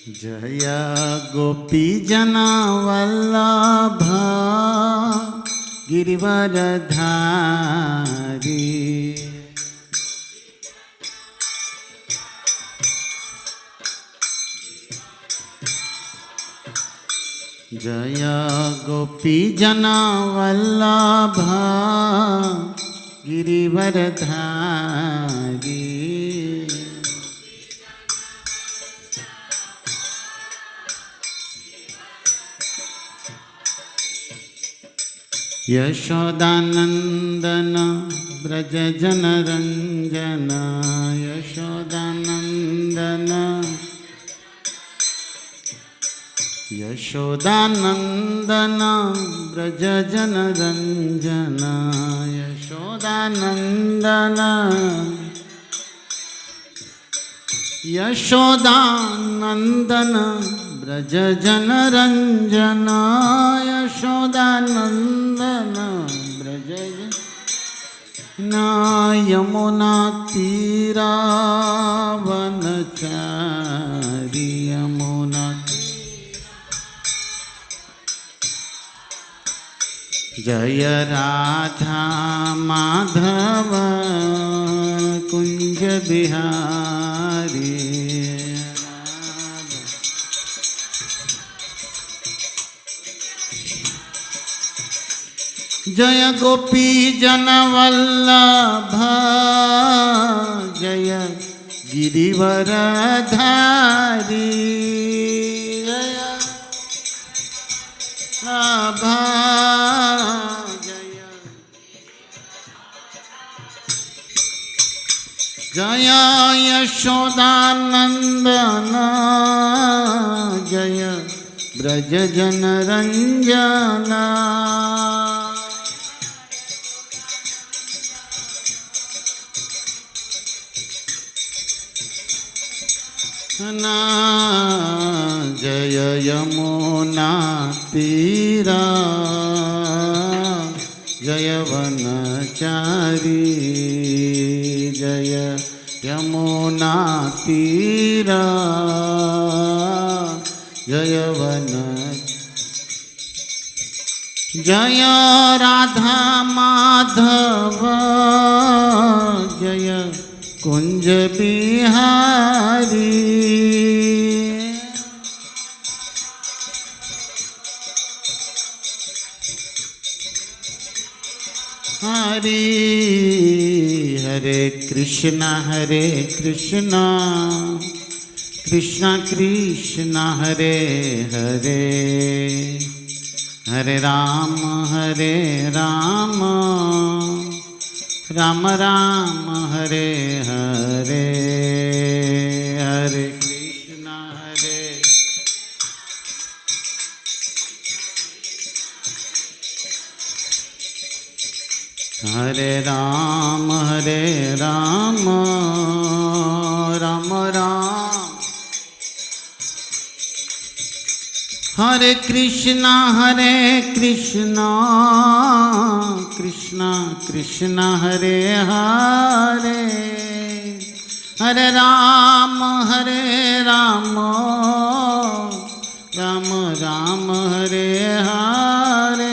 जय गोपीजना वल्लभ गिरिवरधारी। जय गोपीजना वल्लभ गिरिवरधारी। यशोदानंदन ब्रज जनरंजन। यशोदानंदन यशोदानंदन ब्रज जनरंजन। यशोदानंदन यशोदानंदन ब्रज जनरंजन। यशोदानंदन ब्रज यमुना तीरावनचारी। यमुना जय राधा माधव कुंज बिहारी। जय गोपी जन वल्लभ जय गिरिवरधारी। जय राधा जय यशोदानंदन जय ब्रज जनरंजन। जय यमुना तीरा जय वनचारी। जय यमुना तीरा जय वन। जय राधा माधव जय कुंज बिहारी। हरे हरे कृष्णा कृष्णा कृष्ण हरे हरे। हरे राम राम राम हरे हरे। हरे कृष्ण हरे राम राम राम हरे कृष्ण कृष्ण कृष्ण हरे हरे। हरे राम राम राम हरे हरे।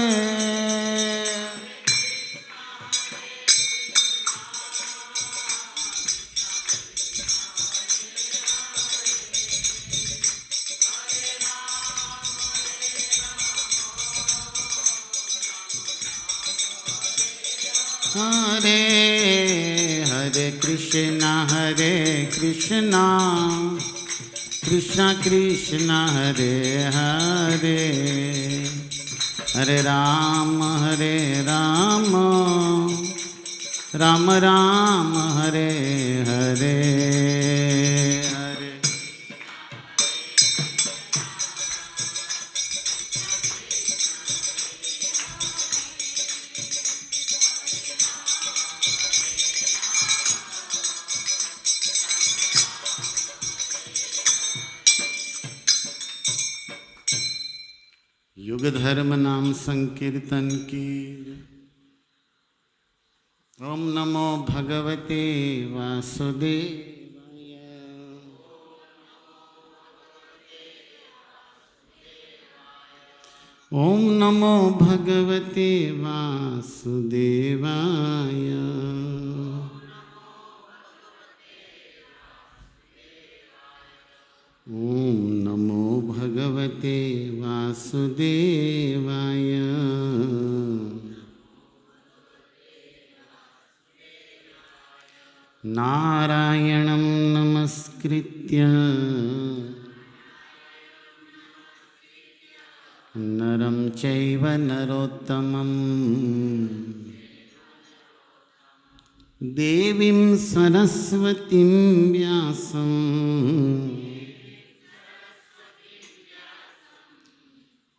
हरे हरे कृष्ण कृष्ण कृष्ण हरे हरे। हरे राम राम राम हरे हरे। युग धर्म नाम संकीर्तन की। ओम नमो भगवते वासुदेवाय। ॐ नमो भगवते वासुदेवाय। ॐ नमो भगवते वासुदेवाय। नारायणं नमस्कृत्य नरं चैव नरोत्तमं देवीं सरस्वतीं व्यासं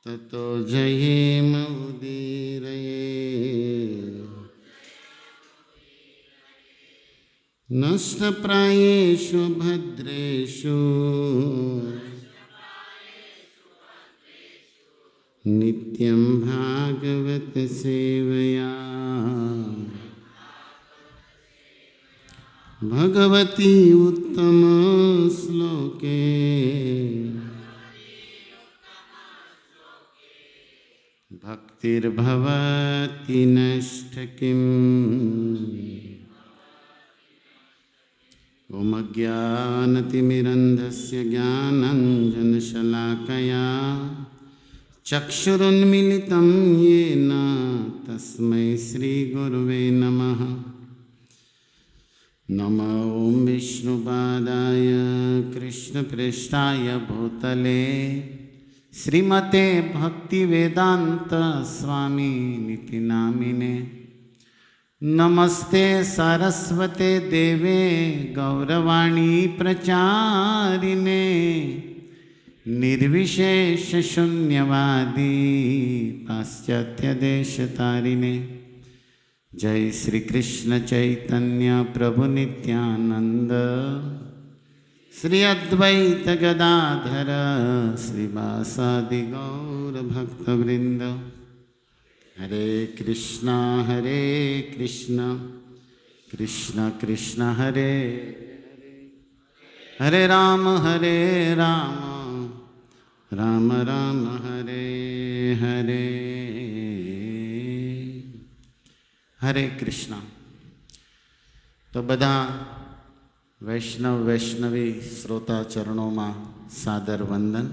ततो जयेमुदीरये। नष्टप्रायेषु भद्रेषु नित्यं भागवत सेवया। भगवती उत्तम श्लोके भक्तिर्भवति नष्टकिम्। ॐ अज्ञानतिमिरन्धस्य ज्ञानाञ्जनशलाकया चक्षुरुन्मिलितं येन तस्मै श्रीगुरुवे नमः। नमो ॐ विष्णुपादाय कृष्णप्रेष्ठाय भूतले श्रीमते भक्तिवेदान्त स्वामिनिति नामिने। नमस्ते सारस्वते देवे गौरवाणी प्रचारिणे निर्विशेष शून्यवादी पाश्चात्यदेशतारिणे। जय श्री कृष्ण चैतन्य प्रभु नित्यानंद श्री अद्वैत गदाधर श्रीवासादि गौर भक्तवृंद। हरे कृष्णा कृष्ण कृष्ण हरे हरे राम राम राम हरे हरे। हरे कृष्ण। तो बधा वैष्णव वैष्णवी श्रोता चरणों में सादर वंदन।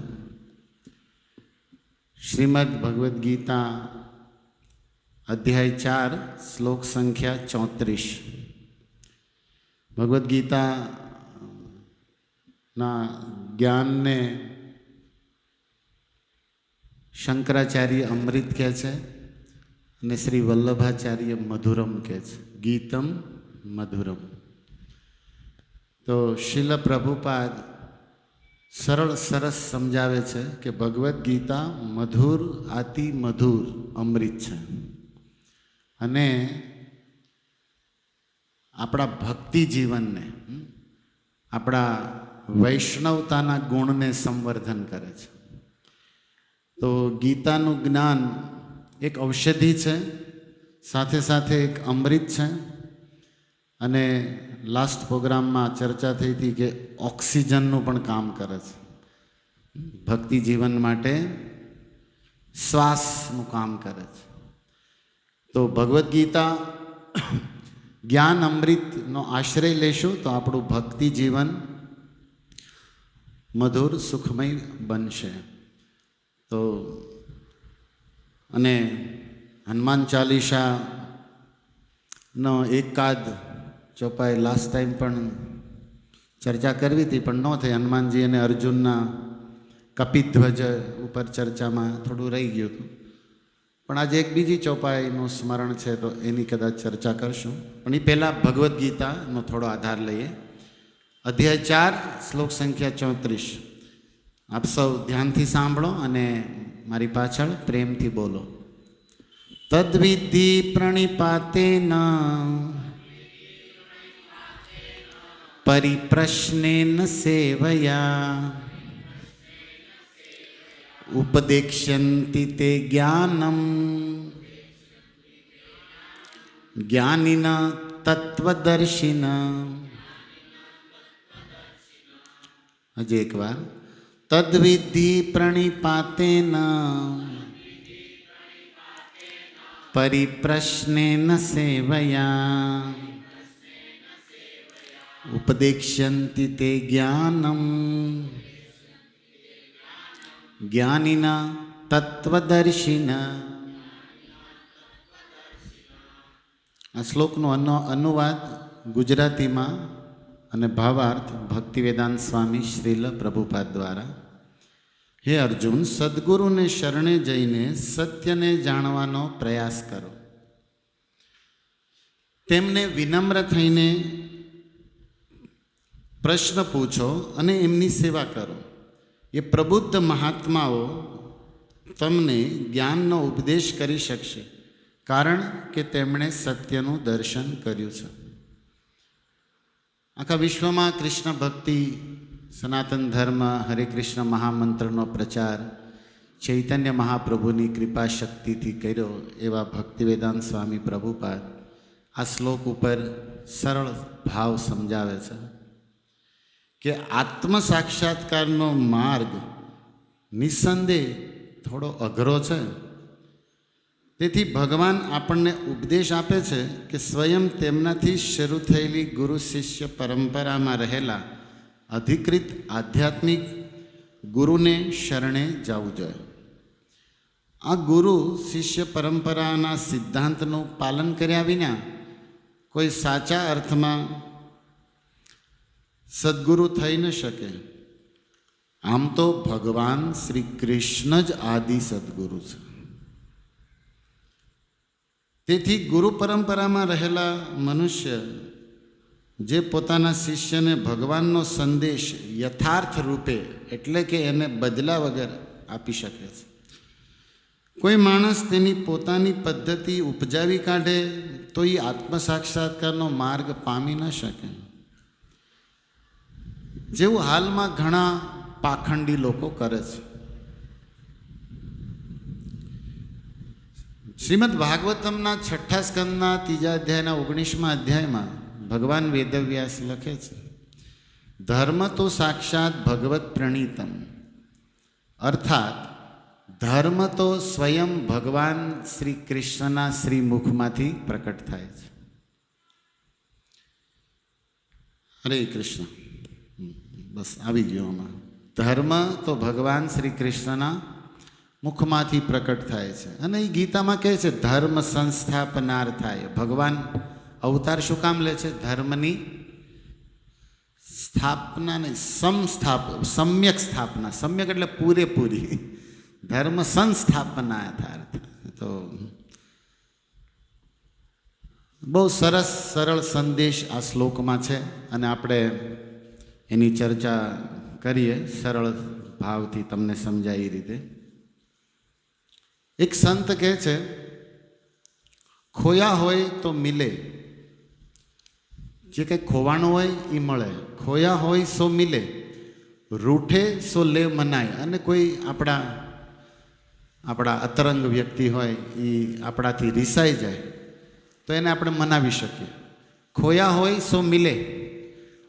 श्रीमद् भगवद गीता अध्याय 4 श्लोक संख्या 34। भगवद गीता ना ज्ञान ने शंकराचार्य अमृत कहे छे ने श्री वल्लभाचार्य मधुरम कहे छे, गीतम मधुरम। तो शिल प्रभुपाद सरल सरस समझावे छे कि भगवद गीता मधुर अति मधुर अमृत छे अने आपड़ा भक्ति जीवन ने आपड़ा वैष्णवताना गुण ने संवर्धन करे छे। तो गीतानु ज्ञान एक औषधि है, साथे साथे एक अमृत है। अने लास्ट प्रोग्राम में चर्चा थी थी कि ऑक्सीजनનું પણ કામ કરે છે। भक्ति जीवन माटे श्वासનું काम करे છે। तो भगवद गीता ज्ञान अमृतનો आश्रय लेशुं तो આપણું भक्ति जीवन मधुर सुखमय बनशे। तो अने हनुमान चालीसा नो एकाद चौपाई लास्ट टाइम पण चर्चा करवी थी पण न थई। हनुमान जी अने अर्जुनना कपिध्वज उपर चर्चा में थोड़ू रही गयुं हतुं पण आज एक बीजी चौपाईनुं स्मरण छे तो एनी कदाच चर्चा करशुं। पण ए पहेला भगवद गीतानो थोड़ो आधार लईए। अध्याय 4 श्लोक संख्या 34 आप सौ ध्यानथी सांभळो अने मारी पाछळ प्रेमथी बोलो। तद्विद्धि प्रणिपातेन परिप्रश्नेन सेवया उपदेक्ष्यन्ति ते ज्ञानम् ज्ञानिना तत्वदर्शिना। अज एक बार तद्विद्धि प्रणिपातेन પરિપ્રશ્નેન સેવયા ઉપદેક્ષ્યન્તિ તે જ્ઞાનમ જ્ઞાનિના તત્વદર્શિના. આ શ્લોકનો અનુવાદ ગુજરાતીમાં અને ભાવાર્થ ભક્તિવેદાંત સ્વામી શ્રીલ પ્રભુપાદ દ્વારા. હે અર્જુન, સદ્ગુરુને શરણે જઈને સત્યને જાણવાનો પ્રયાસ કરો. તેમને વિનમ્ર થઈને પ્રશ્ન પૂછો અને એમની સેવા કરો. એ પ્રબુદ્ધ મહાત્માઓ તમને જ્ઞાનનો ઉપદેશ કરી શકશે, કારણ કે તેમણે સત્યનું દર્શન કર્યું છે. આખા વિશ્વમાં કૃષ્ણ ભક્તિ, સનાતન ધર્મ, હરે કૃષ્ણ મહામંત્રનો પ્રચાર ચૈતન્ય મહાપ્રભુની કૃપા શક્તિથી કર્યો એવા ભક્તિવેદાંત સ્વામી પ્રભુપાદ આ શ્લોક ઉપર સરળ ભાવ સમજાવે છે કે આત્મ સાક્ષાત્કારનો માર્ગ નિસંદેહ થોડો અઘરો છે. તેથી ભગવાન આપણને ઉપદેશ આપે છે કે સ્વયં તેમનાથી શરૂ થયેલી ગુરુ શિષ્ય પરંપરામાં રહેલા અધિકૃત આધ્યાત્મિક ગુરુને શરણે જવું જોઈએ. આ ગુરુ શિષ્ય પરંપરાના સિદ્ધાંતનું પાલન કર્યા વિના કોઈ સાચા અર્થમાં સદ્ગુરુ થઈ ન શકે. આમ તો ભગવાન શ્રી કૃષ્ણ જ આદિ સદ્ગુરુ છે. તેથી ગુરુ પરંપરામાં રહેલા મનુષ્ય જે પોતાના શિષ્યને ભગવાનનો સંદેશ યથાર્થ રૂપે, એટલે કે એને બદલા વગર આપી શકે છે. કોઈ માણસ તેની પોતાની પદ્ધતિ ઉપજાવી કાઢે તો એ આત્મ સાક્ષાત્કારનો માર્ગ પામી ન શકે. જેવું હાલમાં ઘણા પાખંડી લોકો કરે છે. શ્રીમદ ભાગવતમના 6ઠ્ઠા સ્કંદના 3જા અધ્યાયના 19મા અધ્યાયમાં ભગવાન વેદવ્યાસ લખે છે, ધર્મ તો સાક્ષાત ભગવત પ્રણીતમ, અર્થાત ધર્મ તો સ્વયં ભગવાન શ્રી કૃષ્ણના શ્રીમુખમાંથી પ્રકટ થાય છે. હરે કૃષ્ણ. બસ આવી ગયો આમાં. ધર્મ તો ભગવાન શ્રી કૃષ્ણના મુખમાંથી પ્રકટ થાય છે. અને એ ગીતામાં કહે છે ધર્મ સંસ્થાપનાર્થાય. ભગવાન અવતાર શું કામ લે છે? ધર્મની સ્થાપના નહીં, સમ્યક સ્થાપના. સમ્યક એટલે પૂરેપૂરી. ધર્મ સંસ્થાપનાર્થ. તો બહુ સરસ સરળ સંદેશ આ શ્લોકમાં છે અને આપણે એની ચર્ચા કરીએ સરળ ભાવથી, તમને સમજાય એ રીતે. એક સંત કહે છે, ખોયા હોય તો મિલે. જે કંઈ ખોવાનું હોય એ મળે. ખોયા હોય સો મિલે, રૂઠે સો લે મનાય. અને કોઈ આપણા અતરંગ વ્યક્તિ હોય એ આપણાથી રિસાઈ જાય તો એને આપણે મનાવી શકીએ. ખોયા હોય સો મિલે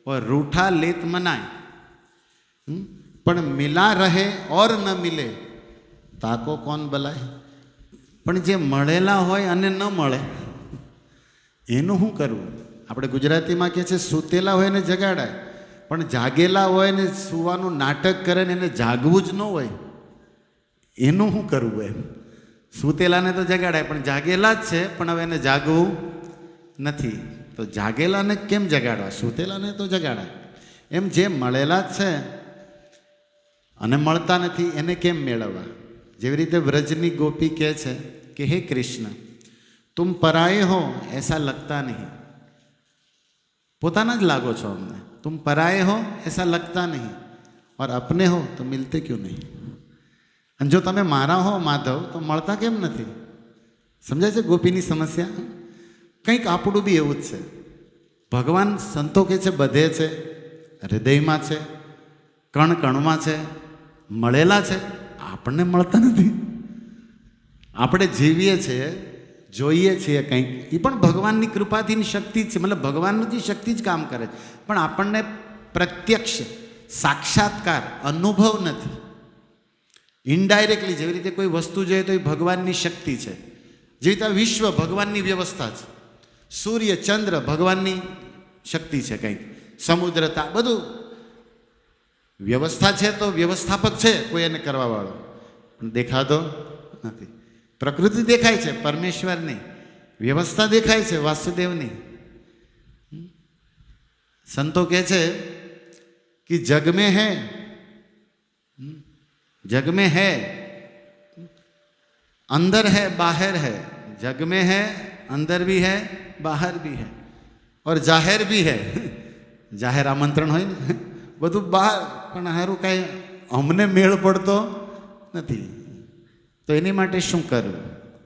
और रूठा लेत मनाय, पण मिला रहे और न मिले ताको कौन बलाय. पण जे મળેલા હોય અને ન મળે એનું શું કરવું? આપણે ગુજરાતીમાં કહે છે સૂતેલા હોય ને જગાડાય, પણ જાગેલા હોય ને સુવાનું નાટક કરે ને એને જાગવું જ ન હોય, એનું શું કરવું? એમ સૂતેલાને તો જગાડાય, પણ જાગેલા જ છે પણ હવે એને જાગવું નથી. તો જાગેલાને કેમ જગાડવા? સૂતેલાને તો જગાડાય. એમ જે મળેલા જ છે અને મળતા નથી એને કેમ મેળવવા? જેવી રીતે વ્રજની ગોપી કહે છે કે હે કૃષ્ણ, તુમ પરાયે હો એસા લગતા નહીં. પોતાના જ લાગો છો અમને. તુમ પરાયે હો એસા લગતા નહીં और अपने हो तो मिलते क्यों नहीं. અને જો તમે મારા હો માધવ તો મળતા કેમ નથી? સમજાય છે ગોપીની સમસ્યા? કંઈક આપણું બી એવું જ છે. ભગવાન સંતો કહે છે બધે છે, હૃદયમાં છે, કણ કણમાં છે, મળેલા છે, આપણને મળતા નથી. આપણે જીવીએ છીએ, જોઈએ છીએ કંઈક, એ પણ ભગવાનની કૃપાથીની શક્તિ જ છે. મતલબ ભગવાનની શક્તિ જ કામ કરે છે, પણ આપણને પ્રત્યક્ષ સાક્ષાત્કાર અનુભવ નથી. ઇનડાયરેક્ટલી જેવી રીતે કોઈ વસ્તુ જોઈએ તો એ ભગવાનની શક્તિ છે, જેવી રીતે વિશ્વ ભગવાનની વ્યવસ્થા છે, સૂર્ય ચંદ્ર ભગવાનની શક્તિ છે, કંઈક સમુદ્રતા બધું વ્યવસ્થા છે. તો વ્યવસ્થાપક છે કોઈ એને કરવા વાળો, પણ દેખાતો નથી. પ્રકૃતિ દેખાય છે, પરમેશ્વર નહીં. વ્યવસ્થા દેખાય છે, વાસુદેવની. સંતો કહે છે કે જગ में है, जग में है, अंदर है बाहर है. जग में है, अंदर भी है, बाहर भी है, और जाहिर भी है. જાહેર આમંત્રણ હોય ને બધું બહાર, પણ હારું કાંઈ અમને મેળ પડતો નથી. તો એની માટે શું કરવું?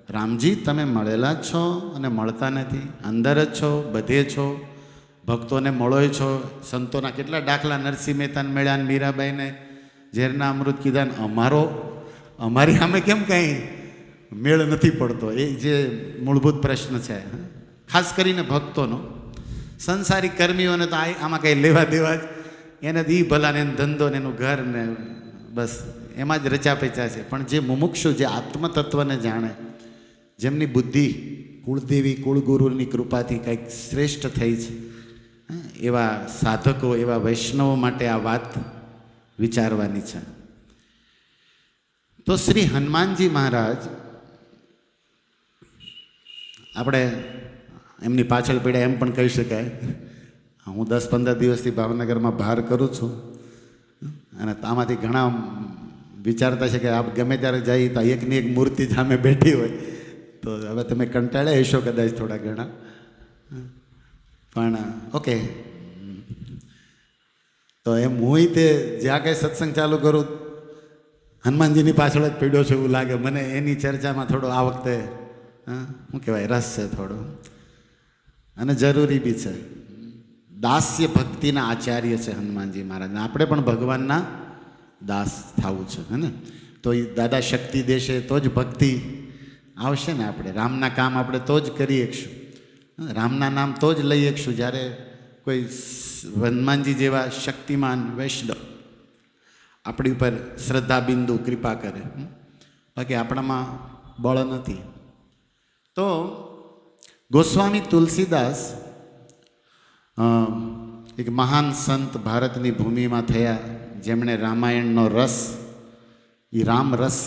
રામજી તમે મળેલા જ છો અને મળતા નથી, અંદર જ છો, બધે છો, ભક્તોને મળો છો. સંતોના કેટલા દાખલા, નરસિંહ મહેતાને મળ્યા ને મીરાબાઈને ઝેરના અમૃત કીધા ને અમારી સામે કેમ કાંઈ મેળ નથી પડતો? એ જે મૂળભૂત પ્રશ્ન છે, ખાસ કરીને ભક્તોનો. સંસારી કર્મીઓને તો આમાં કંઈ લેવા દેવા જ, એને તો એ ભલા ને એનો ધંધો ને એનું ઘર ને બસ એમાં જ રચા પેચા છે. પણ જે મુમુક્ષુ, જે આત્મતત્વને જાણે, જેમની બુદ્ધિ કુળદેવી કુળગુરુની કૃપાથી કંઈક શ્રેષ્ઠ થઈ છે, એવા સાધકો, એવા વૈષ્ણવો માટે આ વાત વિચારવાની છે. તો શ્રી હનુમાનજી મહારાજ, આપણે એમની પાછળ પડ્યા એમ પણ કહી શકાય. હું 10-15 દિવસથી ભાવનગરમાં બહાર કરું છું, અને આમાંથી ઘણા વિચારતા છે કે આપ ગમે ત્યારે જઈએ તો એકની એક મૂર્તિ સામે બેઠી હોય, તો હવે તમે કંટાળ્યા હશો કદાચ થોડા ઘણા, પણ ઓકે. તો એમ હું તે જ્યાં કંઈ સત્સંગ ચાલુ કરું હનુમાનજીની પાછળ જ પડ્યો છું એવું લાગે મને. એની ચર્ચામાં થોડો આ વખતે શું કહેવાય, રસ છે થોડો, અને જરૂરી બી છે. દાસ્ય ભક્તિના આચાર્ય છે હનુમાનજી મહારાજ. આપણે પણ ભગવાનના દાસ થવું છે, હે ને? તો એ દાદા શક્તિ દેશે તો જ ભક્તિ આવશે ને. આપણે રામના કામ આપણે તો જ કરી શકશું, રામના નામ તો જ લઈ શકશું જ્યારે કોઈ હનુમાનજી જેવા શક્તિમાન વૈષ્ણવ આપણી ઉપર શ્રદ્ધા બિંદુ કૃપા કરે. બાકી આપણામાં બળ નથી. તો ગોસ્વામી તુલસીદાસ એક મહાન સંત ભારતની ભૂમિમાં થયા, જેમણે રામાયણનો રસ, એ રામ રસ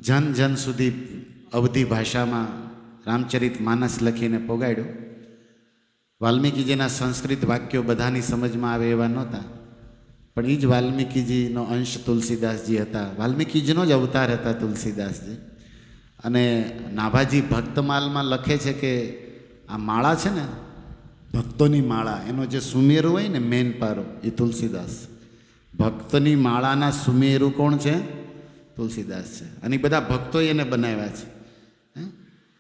જન જન સુધી અવધી ભાષામાં રામચરિત માનસ લખીને પોગાડ્યો. વાલ્મીકીજીના સંસ્કૃત વાક્યો બધાની સમજમાં આવે એવા નહોતા, પણ એ જ વાલ્મીકીજીનો અંશ તુલસીદાસજી હતા. વાલ્મીકીજીનો જ અવતાર હતા તુલસીદાસજી. અને નાભાજી ભક્તમાલમાં લખે છે કે આ માળા છે ને, ભક્તોની માળા, એનો જે સુમેરુ હોય ને, મેન પારો, એ તુલસીદાસ. ભક્તની માળાના સુમેરુ કોણ છે? તુલસીદાસ છે. અને એ બધા ભક્તોએ એને બનાવ્યા છે.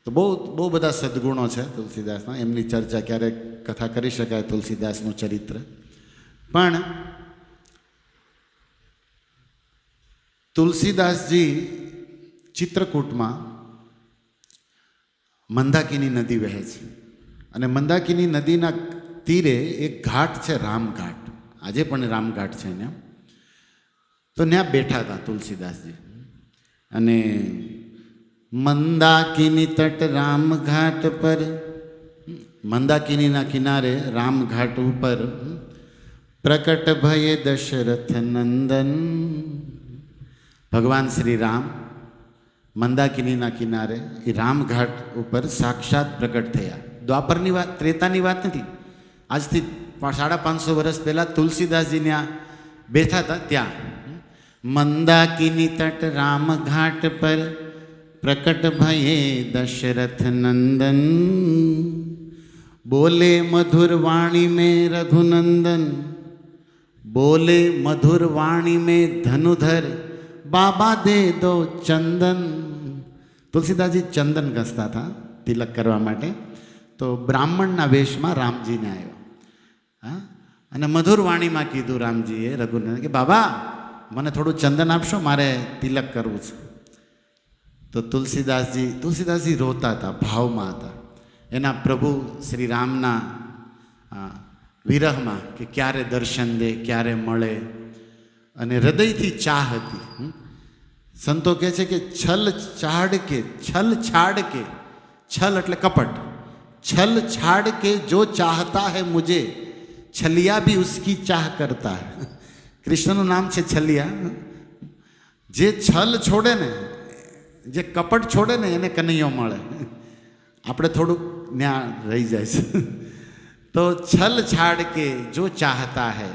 તો બહુ બધા સદગુણો છે તુલસીદાસના. એમની ચર્ચા ક્યારેક કથા કરી શકાય, તુલસીદાસનું ચરિત્ર. પણ તુલસીદાસજી ચિત્રકૂટમાં મંદાકિની નદી વહે છે, અને મંદાકિની નદીના તીરે એક ઘાટ છે, રામઘાટ. આજે પણ રામઘાટ છે ત્યાં. તો ત્યાં બેઠા હતા તુલસીદાસજી. અને મંદાકિની તટ રામઘાટ પર, મંદાકિનીના કિનારે રામઘાટ ઉપર પ્રકટ ભયે દશરથ નંદન, ભગવાન શ્રી રામ મંદાકિનીના કિનારે એ રામઘાટ ઉપર સાક્ષાત પ્રગટ થયા. દ્વાપરની વાત, ત્રેતાની વાત નથી. આજથી 550 વર્ષ પહેલાં તુલસીદાસજી ત્યાં બેઠા હતા. ત્યાં મંદાકિની તટ રામઘાટ પર પ્રકટ ભયે દશરથ નંદન, બોલે મધુર વાણી में रघुनंदन, बोले मधुर वाणी में धनुधर, बाबा दे दो चंदन. તુલસીદાસજી ચંદન ઘસતા હતા તિલક કરવા માટે. તો બ્રાહ્મણના વેશમાં રામજીને આવ્યો, હા, અને મધુર વાણીમાં કીધું રામજીએ રઘુનંદન કે બાબા મને થોડું ચંદન આપશો, મારે તિલક કરવું છે. તો તુલસીદાસજી રોતા હતા, ભાવમાં હતા, એના પ્રભુ શ્રી રામના વિરહમાં, કે ક્યારે દર્શન દે, ક્યારે મળે, અને હૃદયથી ચાહ હતી. સંતો કહે છે કે છલ છાડ કે છલ એટલે કપટ. છલ છાડ કે જો ચાહતા હૈ મુજે, છલિયા ભી ઉસકી ચાહ કરતા હૈ. કૃષ્ણનું નામ છે છલિયા. જે છલ છોડે ને, જે કપટ છોડે ને એને કનૈયો મળે. આપણે થોડુંક ત્યાં રહી જાય છે. તો છલ છાડ કે જો ચાહતા હૈ,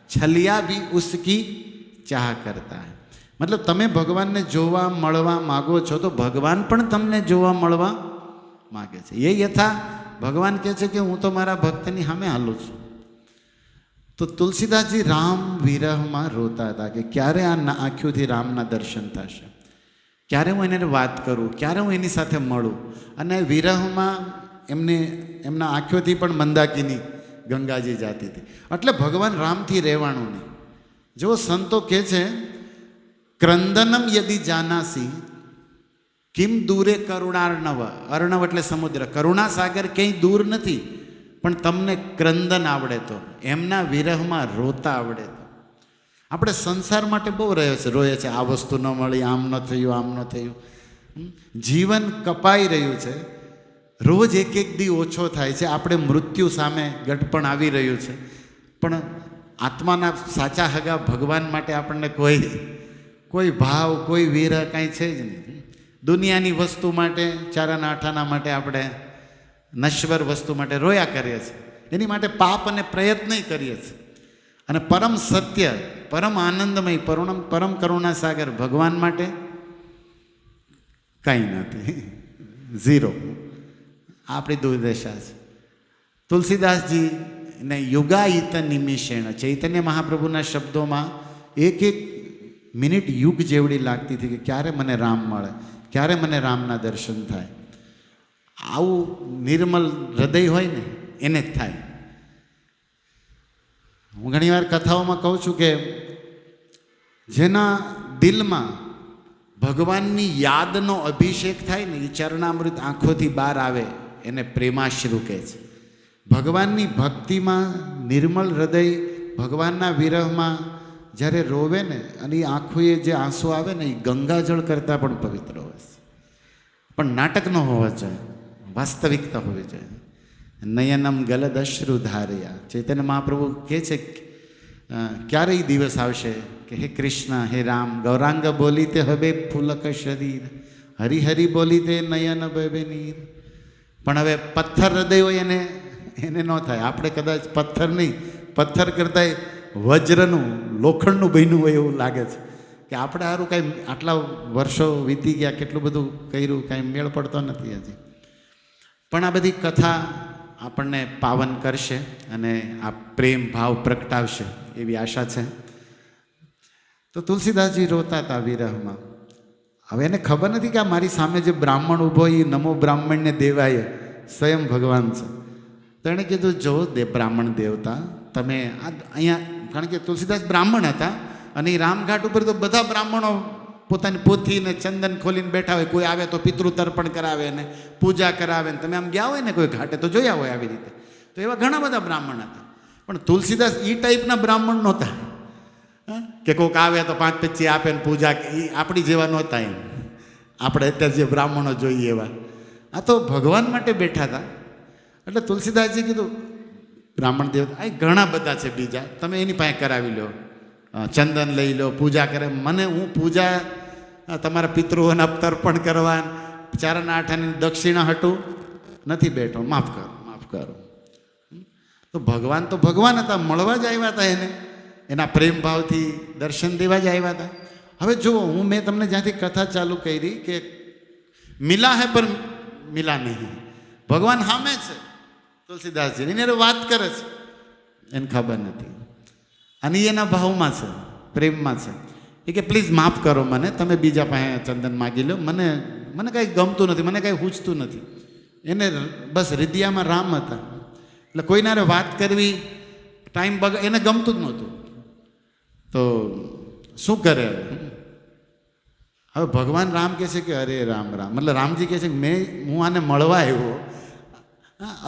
છલિયા ભી ઉસકી ચાહ કરતા હૈ. મતલબ તમે ભગવાનને જોવા મળવા માગો છો તો ભગવાન પણ તમને જોવા મળવા માગે છે. એ યથા ભગવાન કહે છે કે હું તો મારા ભક્તની સામે હાલું છું. તો તુલસીદાસજી રામ વિરહમાં રોતા હતા કે ક્યારે આ આંખોથી રામના દર્શન થશે, ક્યારે હું એને વાત કરું, ક્યારે હું એની સાથે મળું. અને વિરહમાં એમના આંખોથી પણ મંદાકિની ગંગાજી જાતી હતી. એટલે ભગવાન રામથી રહેવાનું નહીં. જો સંતો કહે છે ક્રંદનમ યદિ જાનાસી કિમ દૂરે કરુણાર્ણવ. અર્ણવ એટલે સમુદ્ર. કરુણાસાગર ક્યાંય દૂર નથી, પણ તમને ક્રંદન આવડે તો, એમના વિરહમાં રોતા આવડે તો. આપણે સંસાર માટે બહુ રોએ છે, આ વસ્તુ ન મળી, આમ ન થયું, આમ ન થયું. જીવન કપાઈ રહ્યું છે, રોજ એક એક દી ઓછો થાય છે, આપણે મૃત્યુ સામે ગઢપણ આવી રહ્યું છે. પણ આત્માના સાચા હગા ભગવાન માટે આપણને કોઈ ભાવ, કોઈ વિરહ કાંઈ છે જ નહીં. દુનિયાની વસ્તુ માટે, ચારાના આઠાના માટે આપણે નશ્વર વસ્તુ માટે રોયા કરીએ છીએ. એની માટે પાપ અને પ્રયત્ન કરીએ છીએ. અને પરમ સત્ય, પરમ આનંદમય, પરમ કરુણા સાગર ભગવાન માટે કાંઈ નથી, ઝીરો. આપણી દુર્દશા છે. તુલસીદાસજી ને યુગાયિત નિમિષેણ, ચૈતન્ય મહાપ્રભુના શબ્દોમાં એક એક મિનિટ યુગ જેવડી લાગતી હતી કે ક્યારે મને રામ મળે, ક્યારે મને રામના દર્શન થાય. આવું નિર્મલ હૃદય હોય ને એને જ થાય. હું ઘણીવાર કથાઓમાં કહું છું કે જેના દિલમાં ભગવાનની યાદનો અભિષેક થાય ને, એ ચરણામૃત આંખોથી બહાર આવે એને પ્રેમાશ્રુ કહે છે. ભગવાનની ભક્તિમાં નિર્મળ હૃદય ભગવાનના વિરહમાં જ્યારે રોવે ને, અને એ આંખોએ જે આંસુ આવે ને એ ગંગાજળ કરતાં પણ પવિત્ર હોય છે. પણ નાટક ન હોવા જોઈએ, વાસ્તવિકતા હોવી જોઈએ. નયનમ ગલદશ્રુ ધાર્યા. ચૈતન્ય મહાપ્રભુ કહે છે ક્યારે એ દિવસ આવશે કે હે કૃષ્ણ, હે રામ, ગૌરાંગ બોલી તે હવે ફૂલક શરીર, હરિહરિ બોલી તે નયન બેબે નીર. પણ હવે પથ્થર હૃદય હોય એને ન થાય. આપણે કદાચ પથ્થર નહીં, પથ્થર કરતાંય વજ્રનું, લોખંડનું બન્યું હોય એવું લાગે છે કે આપણે સારું કાંઈ આટલા વર્ષો વીતી ગયા, કેટલું બધું કર્યું, કાંઈ મેળ પડતો નથી હજી. પણ આ બધી કથા આપણને પાવન કરશે અને આ પ્રેમ ભાવ પ્રગટાવશે એવી આશા છે. તો તુલસીદાસજી રોતા હતા વિરહમાં. હવે એને ખબર નથી કે આ મારી સામે જે બ્રાહ્મણ ઊભો એ નમો બ્રાહ્મણને દેવાય સ્વયં ભગવાન છે. તો એણે કીધું જો બ્રાહ્મણ દેવતા તમે અહીંયા, કારણ કે તુલસીદાસ બ્રાહ્મણ હતા અને એ રામઘાટ ઉપર તો બધા બ્રાહ્મણો પોતાની પોથીને ચંદન ખોલીને બેઠા હોય. કોઈ આવે તો પિતૃ તર્પણ કરાવે ને પૂજા કરાવે ને. તમે આમ ગયા હોય ને કોઈ ઘાટે તો જોયા હોય આવી રીતે. તો એવા ઘણા બધા બ્રાહ્મણ હતા. પણ તુલસીદાસ એ ટાઈપના બ્રાહ્મણ નહોતા કે કોઈક આવે તો 5-25 આપે ને પૂજા, એ આપણી જેવા નહોતા. એમ આપણે અત્યારે જે બ્રાહ્મણો જોઈએ એવા. આ તો ભગવાન માટે બેઠા હતા. એટલે તુલસીદાસજી કીધું બ્રાહ્મણ દેવતા આ ઘણા બધા છે બીજા, તમે એની પાસે કરાવી લો, ચંદન લઈ લો, પૂજા કરે. હું પૂજા તમારા પિતૃઓને તર્પણ કરવા, ચારના આઠાની દક્ષિણા હટું નથી બેઠો, માફ કરો, માફ કરો. તો ભગવાન હતા, મળવા જ આવ્યા હતા એને, એના પ્રેમ ભાવથી દર્શન દેવા જ આવ્યા હતા. હવે જુઓ, મેં તમને જ્યાંથી કથા ચાલુ કરી કે મિલા હે પર મિલા નહીં, ભગવાન સામે છે તુલસીદાસજી, એની વાત કરે છે, એને ખબર નથી. અને એના ભાવમાં છે, પ્રેમમાં છે. એ કે પ્લીઝ માફ કરો મને, તમે બીજા પાસે ચંદન માગી લો, મને કાંઈ ગમતું નથી, મને કાંઈ હૂંચતું નથી. એને બસ હૃદયમાં રામ હતા, એટલે કોઈનારે વાત કરવી, ટાઈમ એને ગમતું જ નહોતું. તો શું કરે હવે ભગવાન રામ કહે છે કે અરે રામ રામ, મતલબ રામજી કહે છે કે હું આને મળવા આવ્યો,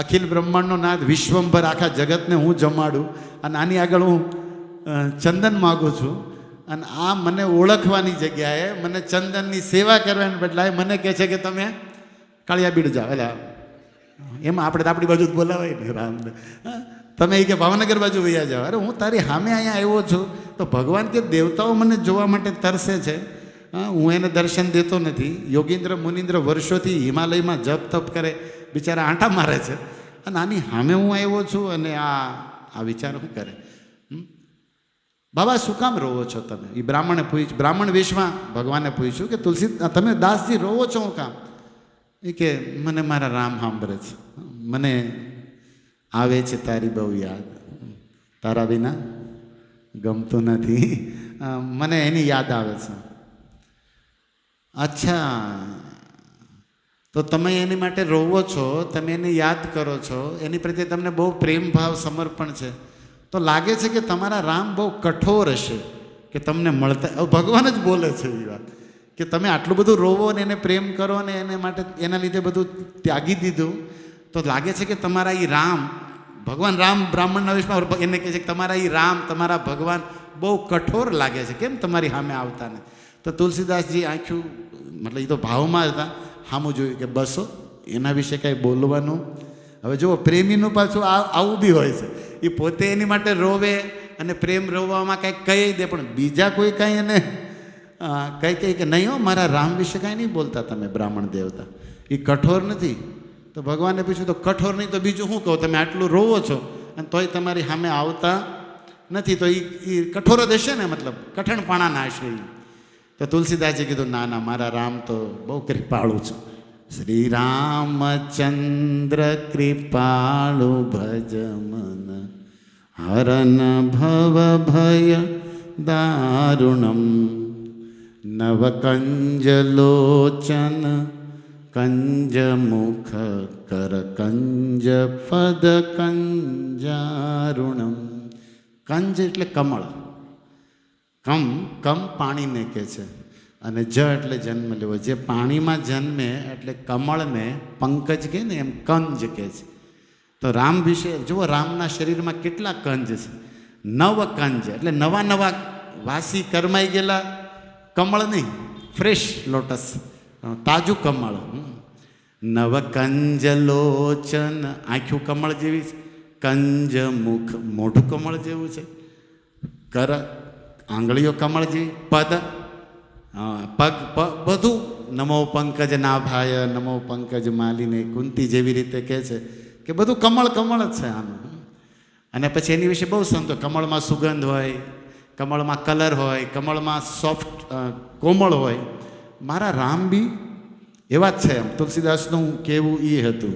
અખિલ બ્રહ્માંડનો નાથ, વિશ્વંભર આખા જગતને હું જમાડું, અને આની આગળ હું ચંદન માગું છું, અને આ મને ઓળખવાની જગ્યાએ મને ચંદનની સેવા કરવાની બદલાય મને કહે છે કે તમે કાળિયા બીડ જાઓ. એટલે એમાં આપણે તો આપણી બાજુ જ બોલાવાય ને રામને. તમે એ કે ભાવનગર બાજુ વૈયા જાઓ. અરે હું તારી સામે અહીંયા આવ્યો છું તો ભગવાન કે દેવતાઓ મને જોવા માટે તરસે છે. હું એને દર્શન દેતો નથી. યોગીન્દ્ર મુનિન્દ્ર વર્ષોથી હિમાલયમાં જપ તપ કરે, બિચારા આંટા મારે છે, અને આની સામે હું આવ્યો છું અને આ વિચાર શું કરે? બાબા શું કામ રોવો છો તમે? એ બ્રાહ્મણે પૂછ્યું, બ્રાહ્મણ વેશમાં ભગવાને પૂછ્યું કે તુલસી તમે દાસજી રોવો છો હું કામ? એ કે મને મારા રામ સાંભળે છે, મને આવે છે તારી બહુ યાદ, તારા વિના ગમતું નથી, મને એની યાદ આવે છે. અચ્છા, તો તમે એની માટે રોવો છો, તમે એને યાદ કરો છો, એની પ્રત્યે તમને બહુ પ્રેમ ભાવ સમર્પણ છે, તો લાગે છે કે તમારા રામ બહુ કઠોર હશે કે તમને મળતા. ભગવાન જ બોલે છે એ વાત કે તમે આટલું બધું રોવો ને એને પ્રેમ કરો ને એને માટે એના લીધે બધું ત્યાગી દીધું, તો લાગે છે કે તમારા એ રામ, ભગવાન રામ બ્રાહ્મણના વિષયમાં એને કહે છે કે તમારા એ રામ, તમારા ભગવાન બહુ કઠોર લાગે છે, કેમ તમારી સામે આવતા ને? તો તુલસીદાસજી આંખ્યું, મતલબ એ તો ભાવમાં હતા, સામું જોયું કે બસો એના વિશે કાંઈ બોલવાનું. હવે જુઓ, પ્રેમીનું પાછું આવું બી હોય છે, એ પોતે એની માટે રોવે અને પ્રેમ રોવામાં કાંઈક કહી દે, પણ બીજા કોઈ કાંઈ એને કહી કે નહીં હો, મારા રામ વિશે કાંઈ નહીં બોલતા તમે બ્રાહ્મણ દેવતા, એ કઠોર નથી. તો ભગવાને પૂછ્યું તો કઠોર નહીં તો બીજું શું કહો? તમે આટલું રોવો છો અને તોય તમારી સામે આવતા નથી, તો એ કઠોર જ હશે ને, મતલબ કઠણપણાના હશે. તો તુલસીદાસજી કીધું ના ના, મારા રામ તો બહુ કૃપાળુ છે. શ્રી રામચંદ્ર કૃપાળુ ભજ મન, હરન ભવ ભય દારુણમ, નવ કંજ લોચન કંજ મુખ કર કંજ પદ કંજારુણમ. કંજ એટલે કમળ, કમ પાણીને કહે છે, અને જ એટલે જન્મ લેવો. જે પાણીમાં જન્મે એટલે કમળને પંકજ કહે ને, એમ કંજ કહે છે. તો રામ વિશે જુઓ, રામના શરીરમાં કેટલા કંજ છે? 9 કંજ એટલે નવા નવા વાસી કરમાઈ ગયેલા કમળ નહીં, ફ્રેશ લોટસ, તાજું કમળ. 9 કંજ લોચન, આંખ્યું કમળ જેવી છે, કંજ મુખ, મોઢું કમળ જેવું છે, કર આંગળીઓ કમળ જેવી, પદ પગ બધું નમો પંકજ નાભાય, નમો પંકજ માલિને, કુંતી જેવી રીતે કહે છે કે બધું કમળ કમળ જ છે આનું. અને પછી એની વિશે બહુ સંતો, કમળમાં સુગંધ હોય, કમળમાં કલર હોય, કમળમાં સોફ્ટ કોમળ હોય. મારા રામ બી એવા જ છે. એમ તુલસીદાસનું કહેવું એ હતું.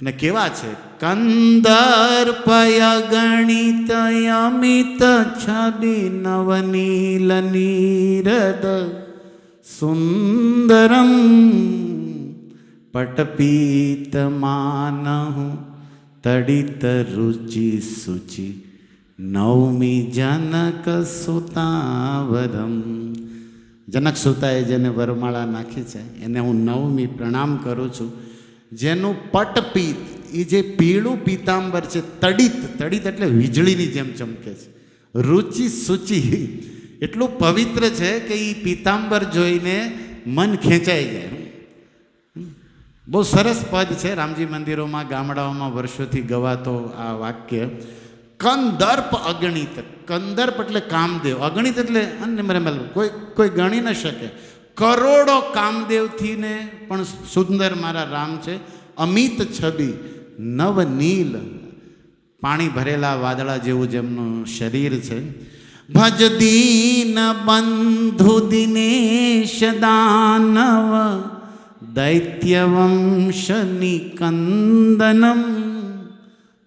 અને કેવા છે? કંદર્પય ગણિત અમિત છબી નવનીલ નીરદ સુંદરમ, પટપીત માનહુ તડિત રુચિ સુચિ, નવમી જનક સુતાવરમ. જનક સુતાએ જેને વરમાળા નાખી છે એને હું નવમી પ્રણામ કરું છું. જેનું પટપીત, એ જે પીળું પીતાંબર છે, તડિત, તડિત એટલે વીજળીની જેમ ચમકે છે, રુચિ સુચિ એટલું પવિત્ર છે કે એ પીતાંબર જોઈને મન ખેંચાઈ જાય. બહુ સરસ પદ છે. રામજી મંદિરોમાં ગામડાઓમાં વર્ષોથી ગવાતો આ વાક્ય. કંદર્પ અગણિત, કંદર્પ એટલે કામદેવ, અગણિત એટલે અનમેરેબલ, કોઈ ગણી ન શકે. કરોડો કામદેવથી ને પણ સુંદર મારા રામ છે. અમિત છબી, નવનીલ, પાણી ભરેલા વાદળા જેવું જેમનું શરીર છે. ભજ દીન બંધુ દિનેશ દાનવ, દૈત્ય વંશ નિકંદનમ,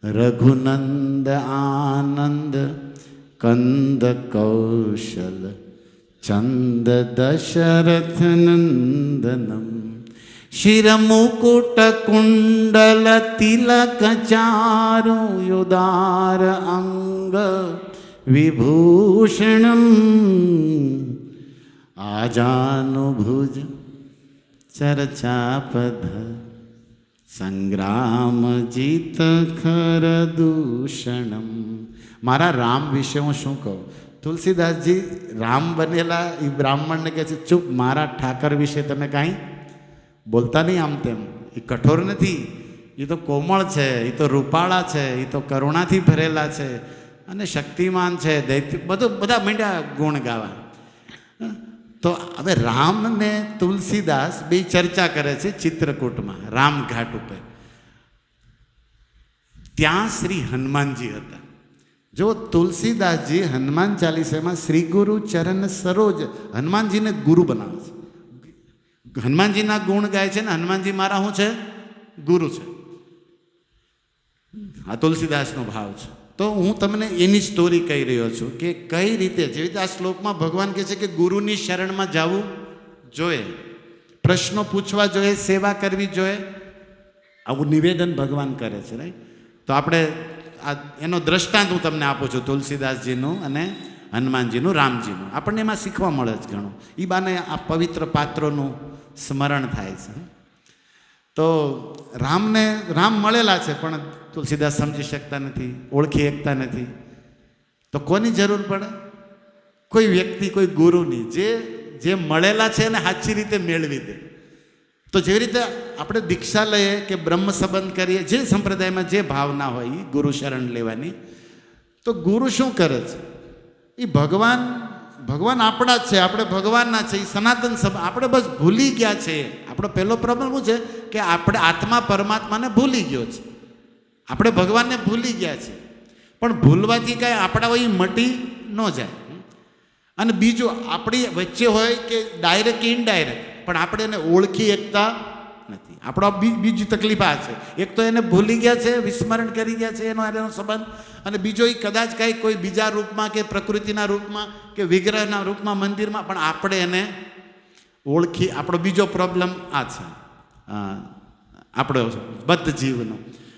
રઘુનંદ આનંદ કંદ કૌશલ, ચંદ દશરથ નંદનમ, શિરમુકુટ કુંડલ તિલક ચારુ, યુદાર અંગ વિભૂષણમ, આજાનુભુજ ચર્ચાપદ, સંગ્રામ જીત ખર દૂષણમ. મારા રામ વિશે હું શું કહું? તુલસીદાસજી રામ બનેલા એ બ્રાહ્મણને કહે છે, ચૂપ, મારા ઠાકર વિશે તમે કાંઈ બોલતા નહીં આમ તેમ. એ કઠોર નથી, એ તો કોમળ છે, એ તો રૂપાળા છે, એ તો કરુણાથી ભરેલા છે અને શક્તિમાન છે, દૈત્ય બધા માંડ્યા ગુણ ગાવા. તો હવે રામ ને તુલસીદાસ બે ચર્ચા કરે છે ચિત્રકૂટમાં, રામઘાટ ઉપર. ત્યાં શ્રી હનુમાનજી હતા. જો તુલસીદાસજી હનુમાન ચાલીસામાં શ્રી ગુરુ ચરણ સરોજ, હનુમાનજીને ગુરુ બનાવે છે, હનુમાનજીના ગુણ ગાય છે ને હનુમાનજી મારા શું છે? ગુરુ છે. આ તુલસીદાસનો ભાવ છે. તો હું તમને એની સ્ટોરી કહી રહ્યો છું કે કઈ રીતે, જેવી રીતે આ શ્લોકમાં ભગવાન કહે છે કે ગુરુની શરણમાં જવું જોઈએ, પ્રશ્નો પૂછવા જોઈએ, સેવા કરવી જોઈએ, આવું નિવેદન ભગવાન કરે છે. રાઈટ. તો આપણે આ એનો દ્રષ્ટાંત હું તમને આપું છું, તુલસીદાસજીનું અને હનુમાનજીનું, રામજીનું. આપણને એમાં શીખવા મળે છે ઘણું. એ બાને આ પવિત્ર પાત્રોનું સ્મરણ થાય છે. તો રામ મળેલા છે પણ તુલસીદાસ સમજી શકતા નથી, ઓળખી શકતા નથી. તો કોની જરૂર પડે? કોઈ વ્યક્તિ, કોઈ ગુરુની, જે મળેલા છે એને સાચી રીતે મેળવી દે. તો જેવી રીતે આપણે દીક્ષા લઈએ કે બ્રહ્મ સંબંધ કરીએ, જે સંપ્રદાયમાં જે ભાવના હોય એ ગુરુ શરણ લેવાની. તો ગુરુ શું કરે છે? એ ભગવાન આપણા જ છે, આપણે ભગવાનના છે, એ સનાતન આપણે બસ ભૂલી ગયા છે. આપણો પહેલો પ્રોબ્લેમ શું છે કે આપણે આત્મા પરમાત્માને ભૂલી ગયો છે, આપણે ભગવાનને ભૂલી ગયા છે. પણ ભૂલવાથી કાંઈ આપણા હોય મટી ન જાય. અને બીજું, આપણી વચ્ચે હોય કે ડાયરેક્ટ કે ઇનડાયરેક્ટ, પણ આપણે એને ઓળખી શકતા નથી. આપણો બીજી તકલીફ આ છે. એક તો એને ભૂલી ગયા છે, વિસ્મરણ કરી ગયા છે એનો સંબંધ, અને બીજો એ કદાચ કાંઈ કોઈ બીજા રૂપમાં કે પ્રકૃતિના રૂપમાં કે વિગ્રહના રૂપમાં મંદિરમાં, પણ આપણે એને ઓળખી. આપણો બીજો પ્રોબ્લેમ આ છે, આપણો બદ્ધ જીવનો.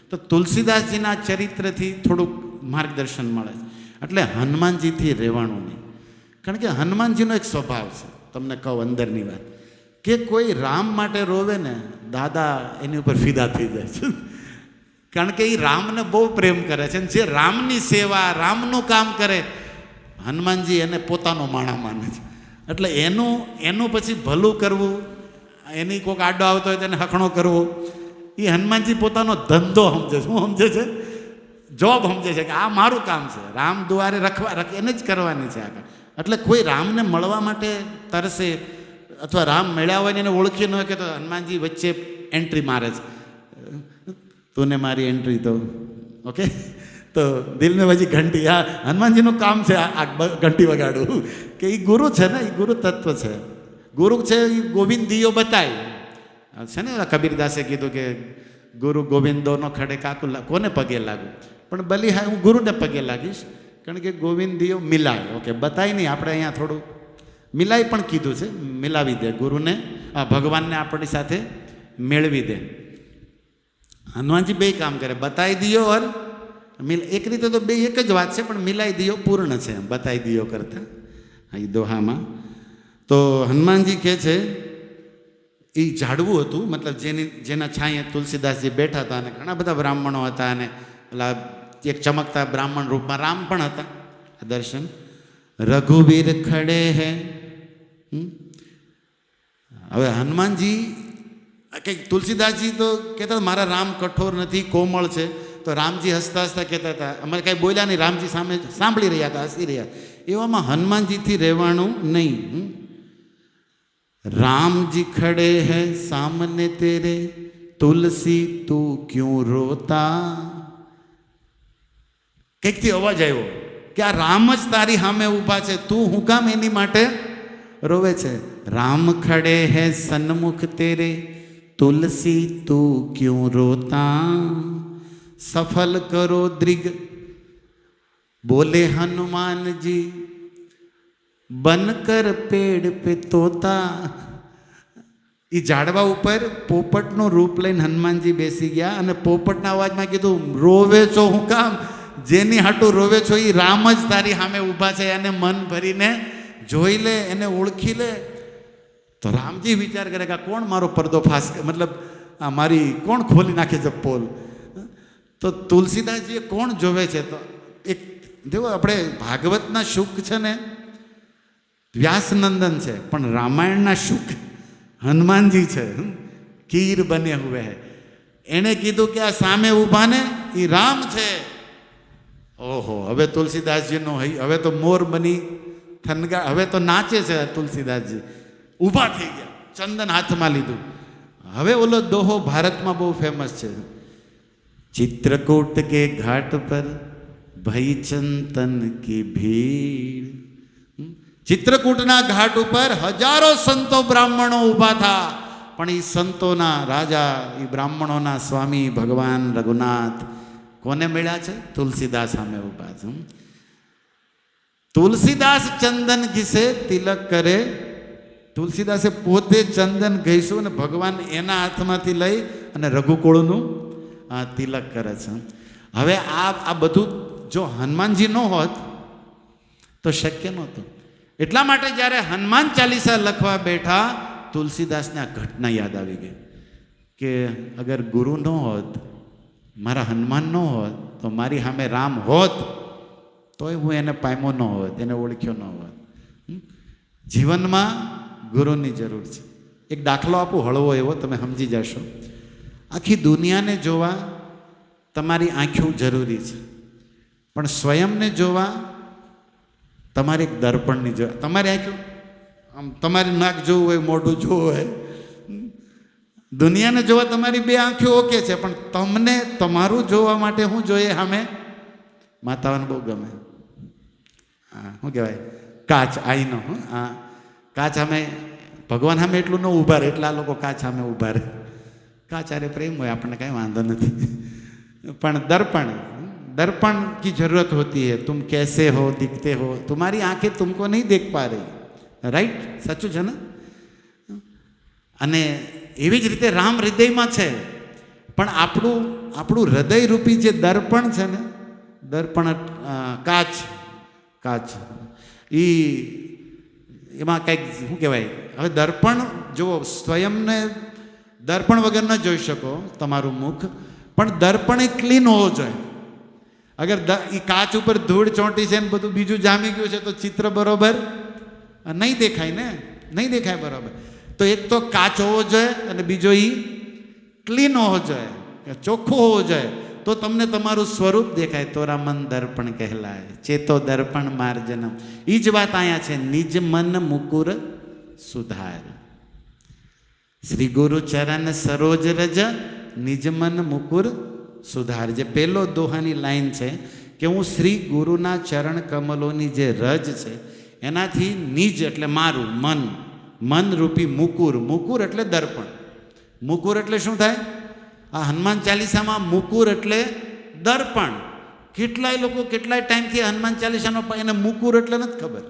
તો તુલસીદાસજીના ચરિત્રથી થોડુંક માર્ગદર્શન મળે છે. એટલે હનુમાનજીથી રહેવાનું નહીં. કારણ કે હનુમાનજીનો એક સ્વભાવ છે, તમને કહું અંદરની વાત, કે કોઈ રામ માટે રોવે ને દાદા એની ઉપર ફિદા થઈ જાય છે. કારણ કે એ રામને બહુ પ્રેમ કરે છે. જે રામની સેવા, રામનું કામ કરે, હનુમાનજી એને પોતાનો માણા માને છે. એટલે એનું પછી ભલું કરવું, એની કોઈક આડો આવતો હોય તેને હખણો કરવો, એ હનુમાનજી પોતાનો ધંધો સમજે છે. શું સમજે છે? જોબ સમજે છે કે આ મારું કામ છે, રામ દ્વારે એને જ કરવાની છે આગળ. એટલે કોઈ રામને મળવા માટે તરસે અથવા રામ મળ્યા હોય ને એને ઓળખી ન હોય કે તો હનુમાનજી વચ્ચે એન્ટ્રી મારે છે. તુને મારી એન્ટ્રી તો ઓકે, તો દિલ મેં પછી ઘંટી, આ હનુમાનજીનું કામ છે આ ઘંટી વગાડવું. કે એ ગુરુ છે ને, એ ગુરુ તત્વ છે. ગુરુ છે એ ગોવિંદ દિયો બતાય છે ને. કબીરદાસે કીધું કે ગુરુ ગોવિંદોનો ખડે કાકુ, કોને પગે લાગુ? પણ ભલી હા, હું ગુરુને પગે લાગીશ, કારણ કે ગોવિંદ દિયો મિલાય. ઓકે, બતાય નહીં, આપણે અહીંયા થોડું મિલાઈ પણ કીધું છે, મિલાવી દે ગુરુને, ભગવાનને આપણી સાથે મેળવી દે. હનુમાનજી બે કામ કરે, બતાવી દિયો ઓર એક રીતે તો બે એક જ વાત છે, પણ મિલાઈ દિયો પૂર્ણ છે બતાવી દિયો કરતા એ દોહામાં. તો હનુમાનજી કહે છે એ ઝાડવું હતું, મતલબ જેના છાંયે તુલસીદાસજી બેઠા હતા, અને ઘણા બધા બ્રાહ્મણો હતા, અને પેલા એક ચમકતા બ્રાહ્મણ રૂપમાં રામ પણ હતા. દર્શન રઘુવીર ખડે હે. હવે હનુમાનજી કંઈક, તુલસીદાસજી તો કહેતા મારા રામ કઠોર નથી, કોમળ છે. તો રામજી હસતા હસતા કહેતા હતા, અમારે કાંઈ બોલ્યા નહીં, રામજી સામે સાંભળી રહ્યા હતા, હસી રહ્યા. એવામાં હનુમાનજીથી રહેવાનું નહીં. રામજી ખડે હૈ સામને તેરે, તુલસી તું ક્યું રોતા. કંઈકથી અવાજ આવ્યો કે આ રામ જ તારી સામે ઊભા છે, તું હું કામ એની માટે રોવે છે? રામ ખડે હૈ સન્મુખ તેરે, તુલસી તું ક્યું રોતા. સફલ કરો દ્રિગ, બોલે હનુमान जी बनकर पेड़ पे तोता. એ ઝાડવા ઉપર પોપટનું રૂપ લઈને હનુમાનજી બેસી ગયા, અને પોપટના અવાજમાં કીધું રોવે છો હું કામ? જેની હાટું રોવે છો એ રામ જ તારી સામે ઊભા છે, એને મન ભરીને જોઈ લે, એને ઓળખી લે. તો રામજી વિચાર કરે કે કોણ મારો પડદો ફાસ, મતલબ આ મારી કોણ ખોલી નાખે છે પોલ. તો તુલસીદાસજીએ કોણ જોવે છે? તો એક દેવો આપણે ભાગવતના શુક છે ને વ્યાસનંદન છે, પણ રામાયણના શુક હનુમાનજી છે. कीर बने हुए हैं. એણે કીધું કે આ સામે ઊભા ને એ રામ છે. ઓહો, હવે તુલસીદાસજીનો હવે તો મોર બની થનગા, હવે તો નાચે છે તુલસીદાસજી. ઊભા થઈ ગયા, ચંદન હાથમાં લીધું. હવે ઓલો દોહો ભારતમાં બહુ ફેમસ છે. चित्रकूट के घाट पर भई चंदन की भीड़. चित्रकूटना घाट ઉપર હજારો સંતો બ્રાહ્મણો ઊભા થા, પણ એ સંતોના રાજા, એ બ્રાહ્મણોના સ્વામી ભગવાન રઘુનાથ કોને મળ્યા છે? તુલસીદાસ સામે ઊભા છે. તુલસીદાસ ચંદન ઘીસે તિલક કરે. તુલસીદાસે પોતે ચંદન ઘઈશું અને ભગવાન એના હાથમાંથી લઈ અને રઘુકુળનું તિલક કરે છે. હવે આ બધું જો હનુમાનજી ન હોત તો શક્ય નહોતું. એટલા માટે જ્યારે હનુમાન ચાલીસા લખવા બેઠા, તુલસીદાસને આ ઘટના યાદ આવી ગઈ કે અગર ગુરુ ન હોત, મારા હનુમાન ન હોત, તો મારી સામે રામ હોત તોય હું એને પામ્યો ન હોત, એને ઓળખ્યો ન હોત. જીવનમાં ગુરુની જરૂર છે. એક દાખલો આપું હળવો એવો, તમે સમજી જશો. આખી દુનિયાને જોવા તમારી આંખો જરૂરી છે, પણ સ્વયંને જોવા તમારે એક દર્પણની જરૂર. તમારી આંખો આમ, તમારી નાક જોવું હોય, મોઢું જોવું હોય, દુનિયાને જોવા તમારી બે આંખો ઓકે છે, પણ તમને તમારું જોવા માટે શું જોઈએ? સામે માતાઓને બહુ ગમે. હા, શું કહેવાય? કાચ, આઈનો. હા, કાચ સામે ભગવાન સામે એટલું ન ઊભા રહે, એટલા લોકો કાચ સામે ઊભા રહે. કાચારે પ્રેમ હોય, આપણને કાંઈ વાંધો નથી, પણ दर्पण की जरूरत होती है. तुम कैसे हो, दिखते हो, तुम्हारी आंखें तुमको नहीं देख पा रही. राइट? સાચું છે ને? અને એવી જ રીતે રામ હૃદયમાં છે, પણ આપણું હૃદયરૂપી જે દર્પણ છે ને, દર્પણ કાચ એમાં કંઈક શું કહેવાય? હવે દર્પણ જુઓ, સ્વયંને દર્પણ વગર ન જોઈ શકો તમારું મુખ, પણ દર્પણ એ ક્લીન હોવો જોઈએ. અગર એ કાચ ઉપર ધૂળ ચોંટી છે ને બધું બીજું જામી ગયું છે તો ચિત્ર બરોબર નહીં દેખાય ને, નહીં દેખાય બરોબર. તો એક તો કાચ હોવો જોઈએ અને બીજો એ ક્લીન હોવો જોઈએ, ચોખ્ખું હોવો જોઈએ, તો તમને તમારું સ્વરૂપ દેખાય. તોરા મન દર્પણ કહેલાય, ચેતો દર્પણ માર્જનમ. એ જ વાત અહીંયા છે. નિજ મન મુકુર સુધાર. શ્રી ગુરુ ચરણ સરોજ રજ, નિજ મન મુકુર સુધાર. જે પહેલો દોહાની લાઈન છે કે હું શ્રી ગુરુના ચરણ કમલોની જે રજ છે એનાથી નિજ એટલે મારું મન રૂપી મુકુર એટલે દર્પણ. મુકુર એટલે શું થાય? આ હનુમાન ચાલીસામાં મુકુર એટલે દર્પણ. કેટલાય લોકો કેટલાય ટાઈમથી હનુમાન ચાલીસાનો એને મુકુર એટલે નથી ખબર.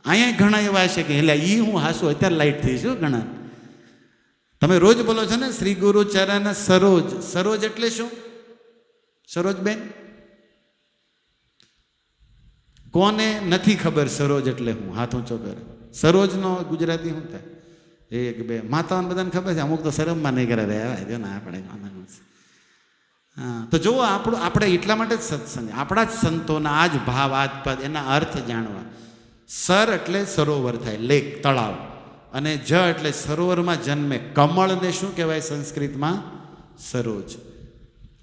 અહીંયા ઘણા એવા છે કે એટલે એ હું હાસું અત્યારે લાઈટ થઈ છું ઘણા. તમે રોજ બોલો છો ને શ્રી ગુરુ ચરણ સરોજ. સરોજ એટલે શું? સરોજ બેન, કોને નથી ખબર સરોજ એટલે હું? હાથ ઊંચો કરે. સરોજનો ગુજરાતી શું થાય? એક બે માતાઓને બધાને ખબર છે, અમુક તો શરમમાં નહીં કરે. રહેવા ને આપણે. હા, તો જુઓ આપણે એટલા માટે જ સત્સંગ, આપણા જ સંતોના આ જ ભાવ, આ જ પદ, એના અર્થ જાણવા. સર એટલે સરોવર થાય, લેક, તળાવ, અને જ એટલે સરોવરમાં જન્મે. કમળને શું કહેવાય સંસ્કૃતમાં? સરોજ.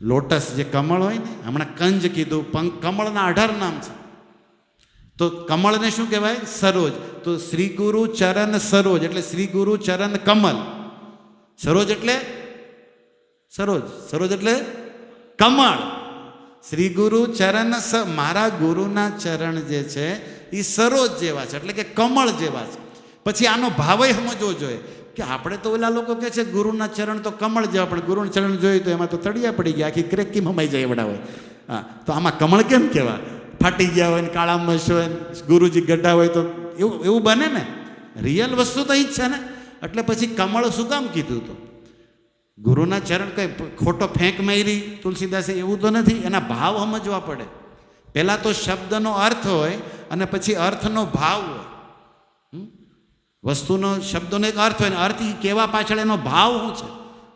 લોટસ જે કમળ હોય ને, હમણાં કંજ કીધું, કમળના 18 નામ છે. તો કમળને શું કહેવાય? સરોજ. તો શ્રી ગુરુ ચરણ સરોજ એટલે શ્રી ગુરુ ચરણ કમલ. સરોજ એટલે સરોજ એટલે કમળ. શ્રી ગુરુ ચરણ મારા ગુરુના ચરણ જે છે એ સરોજ જેવા છે, એટલે કે કમળ જેવા છે. પછી આનો ભાવ સમજવો જોઈએ કે આપણે તો ઓલા લોકો કહે છે ગુરુના ચરણ તો કમળ જેવા, પણ ગુરુના ચરણ જોઈએ તો એમાં તો તળિયા પડી ગયા, આખી ક્રેક કેમ હમાઈ જાય એવડા હોય. હા, તો આમાં કમળ કેમ કહેવા? ફાટી ગયા હોય ને, કાળા મસ હોય ને, ગુરુજી ગઢા હોય તો એવું બને ને. રિયલ વસ્તુ તો એ જ છે ને. એટલે પછી કમળ શું કામ કીધું? તો ગુરુના ચરણ કંઈ ખોટો ફેંક મારી તુલસીદાસે એવું તો નથી. એના ભાવ સમજવા પડે. પહેલાં તો શબ્દનો અર્થ હોય અને પછી અર્થનો ભાવ હોય. વસ્તુનો શબ્દોનો એક અર્થ હોય ને અર્થ એ કહેવા પાછળ એનો ભાવ શું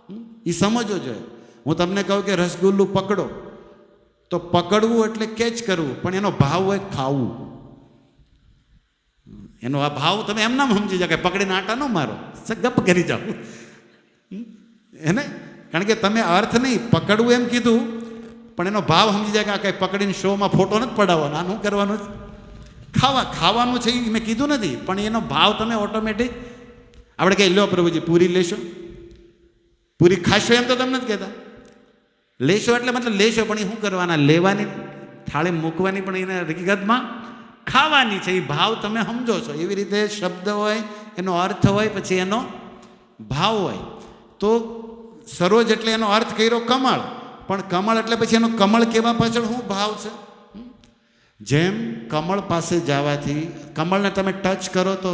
છે એ સમજવો જોઈએ. હું તમને કહું કે રસગુલ્લું પકડો, તો પકડવું એટલે કેચ કરવું, પણ એનો ભાવ હોય ખાવું. એનો આ ભાવ તમે એમ નામ સમજી જાઓ કે પકડીને આટા ન મારો, ગપ કરી જાઓ. એને કારણ કે તમે અર્થ નહીં પકડવું એમ કીધું, પણ એનો ભાવ સમજી જાય કે આ કંઈ પકડીને શોમાં ફોટો નથી પડાવવાનો, આનું કરવાનું જ ખાવાનું છે એ મેં કીધું નથી, પણ એનો ભાવ તમે ઓટોમેટિક આપણે કંઈ લો પ્રભુજી પૂરી લેશો, પૂરી ખાશો એમ તો તમે નથી કહેતા, લેશો એટલે મતલબ લેશો, પણ એ શું કરવાના, લેવાની થાળી મૂકવાની, પણ એને હકીકતમાં ખાવાની છે. એ ભાવ તમે સમજો છો. એવી રીતે શબ્દ હોય એનો અર્થ હોય, પછી એનો ભાવ હોય. તો સરોજ એટલે એનો અર્થ કર્યો કમળ, પણ કમળ એટલે પછી એનો કમળ કહેવા પાછળ શું ભાવ છે? જેમ કમળ પાસે જવાથી કમળને તમે ટચ કરો તો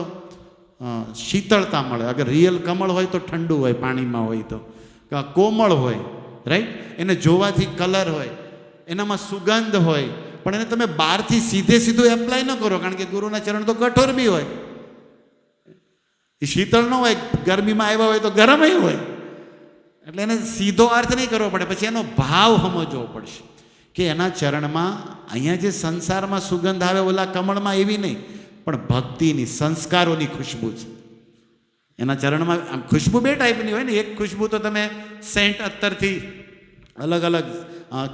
શીતળતા મળે. અગર રિયલ કમળ હોય તો ઠંડુ હોય, પાણીમાં હોય તો કોમળ હોય, રાઈટ. એને જોવાથી કલર હોય, એનામાં સુગંધ હોય, પણ એને તમે બહારથી સીધું એપ્લાય ન કરો, કારણ કે ગુરુના ચરણ તો કઠોર બી હોય, એ શીતળ ન હોય, ગરમીમાં આવ્યા હોય તો ગરમ હોય, એટલે એને સીધો અર્થ નહીં કરવો પડે, પછી એનો ભાવ સમજવો પડશે કે એના ચરણમાં અહીંયા જે સંસારમાં સુગંધ આવે ઓલા કમળમાં એવી નહીં, પણ ભક્તિની સંસ્કારોની ખુશ્બુ છે એના ચરણમાં. આમ ખુશ્બુ બે ટાઈપની હોય ને, એક ખુશ્બુ તો તમે સેન્ટ અત્તરથી અલગ અલગ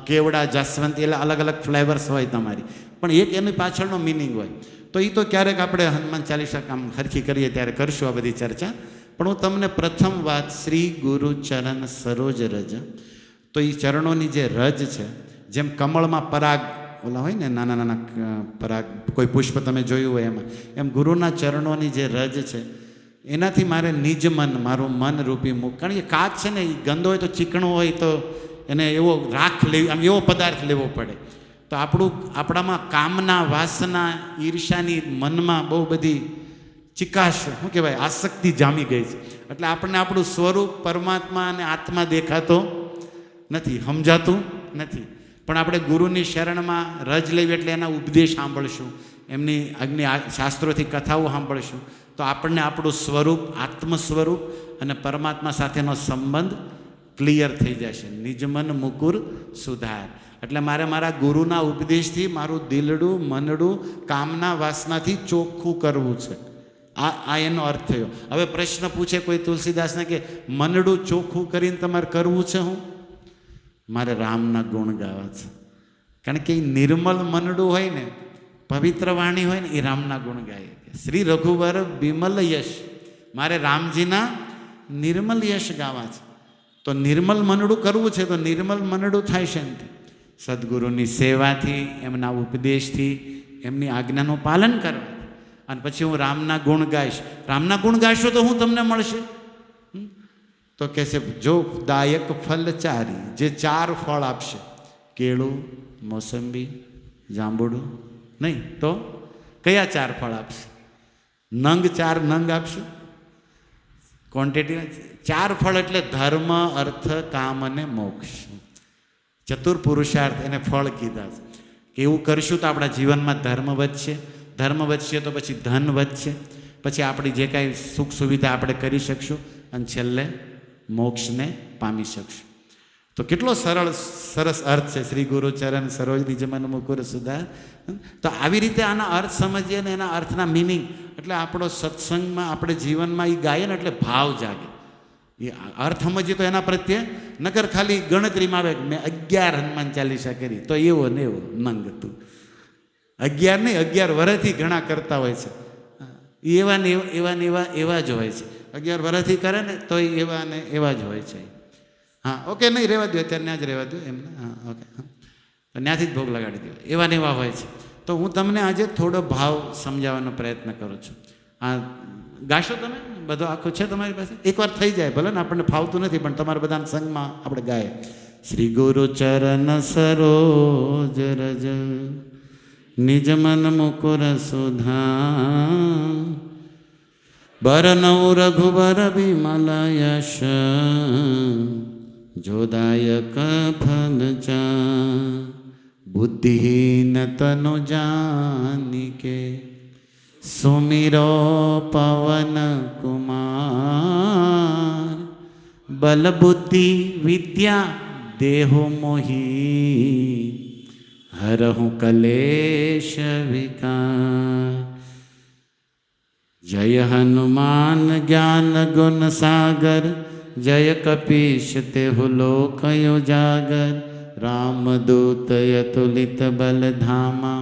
કેવડા, જાસ્વંતી, એટલે અલગ અલગ ફ્લેવર્સ હોય તમારી, પણ એક એની પાછળનો મિનિંગ હોય. તો એ તો ક્યારેક આપણે હનુમાન ચાલીસા કામ હરખી કરીએ ત્યારે કરશું આ બધી ચર્ચા. પણ હું તમને પ્રથમ વાત શ્રી ગુરુ ચરણ સરોજ રજ, તો એ ચરણોની જે રજ છે, જેમ કમળમાં પરાગ ઓલા હોય ને નાના નાના પરાગ, કોઈ પુષ્પ તમે જોયું હોય એમાં, એમ ગુરુના ચરણોની જે રજ છે એનાથી મારે નિજ મન, મારું મન રૂપી મુખ, કારણ કે કાચ છે ને એ ગંદો હોય તો ચીકણો હોય તો એને એવો રાખ લેવી, આમ એવો પદાર્થ લેવો પડે. તો આપણામાં કામના, વાસના, ઈર્ષાની મનમાં બહુ બધી ચિકાશ, શું કહેવાય, આસક્તિ જામી ગઈ છે. એટલે આપણને આપણું સ્વરૂપ પરમાત્મા અને આત્મા દેખાતો નથી, સમજાતું નથી. પણ આપણે ગુરુની શરણમાં રજ લેવી એટલે એના ઉપદેશ સાંભળશું, એમની અગ્નિ શાસ્ત્રોથી કથાઓ સાંભળશું, તો આપણને આપણું સ્વરૂપ, આત્મ સ્વરૂપ અને પરમાત્મા સાથેનો સંબંધ ક્લિયર થઈ જશે. નિજમન મુકુર સુધાર. એટલે મારે મારા ગુરુના ઉપદેશથી મારું દિલડું, મનડું, કામના વાસનાથી ચોખ્ખું કરવું છે. આ એનો અર્થ થયો. હવે પ્રશ્ન પૂછે કોઈ તુલસીદાસને કે મનડું ચોખ્ખું કરીને તમારે કરવું છે, હું મારે રામના ગુણ ગાવા છે. કારણ કે એ નિર્મલ મનડું હોય ને, પવિત્ર વાણી હોય ને, એ રામના ગુણ ગાય. શ્રી રઘુવર બિમલ યશ, મારે રામજીના નિર્મલ યશ ગાવા છે. તો નિર્મલ મનડું કરવું છે, તો નિર્મલ મનડું થાય છે એમથી, સદગુરુની સેવાથી, એમના ઉપદેશથી, એમની આજ્ઞાનું પાલન કરવા. અને પછી હું રામના ગુણ ગાઈશ. રામના ગુણ ગાઈશો તો હું તમને મળશે. તો કહે છે જો દાયક ફલચારી, જે 4 ફળ આપશે, કેળું, મોસંબી, જાંબુડું, નહીં તો કયા 4 ફળ આપશે? નંગ 4 નંગ આપશે, ક્વોન્ટિટી 4 ફળ એટલે ધર્મ, અર્થ, કામ અને મોક્ષ. ચતુર પુરુષાર્થ એને ફળ કીધા છે. કે એવું કરશું તો આપણા જીવનમાં ધર્મ વધશે, ધર્મ વધશે તો પછી ધન વધશે, પછી આપણી જે કાંઈ સુખ સુવિધા આપણે કરી શકશું, અને છેલ્લે મોક્ષને પામી શકશું. તો કેટલો સરસ અર્થ છે શ્રી ગુરુ ચરણ સરોજ નિજમન મુકુર સુધાર. તો આવી રીતે આના અર્થ સમજીએ ને એના અર્થના મિનિંગ, એટલે આપણો સત્સંગમાં, આપણે જીવનમાં એ ગાય ને એટલે ભાવ જાગે. એ અર્થ સમજીએ તો એના પ્રત્યે, નકર ખાલી ગણતરીમાં આવે કે મેં 11 હનુમાન ચાલીસા કરી તો એવો ને એવો નંગ તું. 11 નહીં, 11 વર્ષથી ઘણા કરતા હોય છે. એવા ને એવા જ હોય છે. 11 વર્ષથી કરે ને તો એવા ને એવા જ હોય છે. હા, ઓકે, નહીં રહેવા દો, અત્યારે ત્યાં જ રહેવા દો એમને. હા, ઓકે, હા, તો ત્યાંથી જ ભોગ લગાડી દો. એવા ને એવા હોય છે. તો હું તમને આજે થોડો ભાવ સમજાવવાનો પ્રયત્ન કરું છું. આ ગાશો તમે? બધો આખો છે તમારી પાસે? એકવાર થઈ જાય ભલે ને, આપણને ફાવતું નથી, પણ તમારા બધાના સંગમાં આપણે ગાય. શ્રી ગુરુ ચરણ સરોજ રજ નિજ મન મુકુર સુધા, બરનૌ રઘુબર બિમલ યશ, જોદાયક ફલ ચા, બુદ્ધિહીન તનુ જાનિકે, સુમિરો પવન કુમાર, બલ બુદ્ધિ વિદ્યા દેહો મોહી, હરહુ કલેશ વિકાર. જય હનુમાન જ્ઞાન ગુણ સાગર, जय कपीश तेहु लोक उजागर, रामदूत अतुलित बल धामा,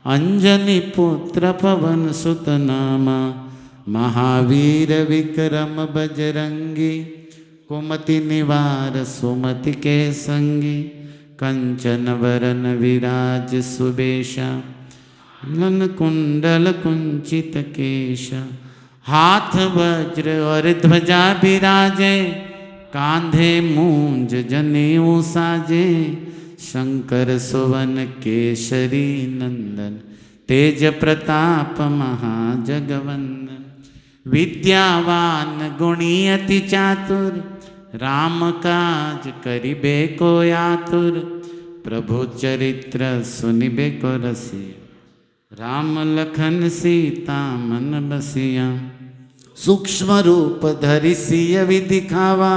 अंजनी पुत्र पवन सुत नामा, महावीर विक्रम बजरंगी, कुमति निवार सुमति के संगी, कंचन वरन विराज सुबेशा, लन कुंडल कुंचित केशा, हाथ वज्र और ध्वजा बिराजे, कांधे मूंज जनेऊ साजे, शंकर सुवन केसरी नंदन, तेज प्रताप महाजगवंदन, विद्यावान गुणी अति चातुर, राम काज करिबे को आतुर, प्रभु चरित्र सुनिबे को रसिया, राम लखन सीता मन बसिया, सूक्ष्म रूप धरि सियहि दिखावा,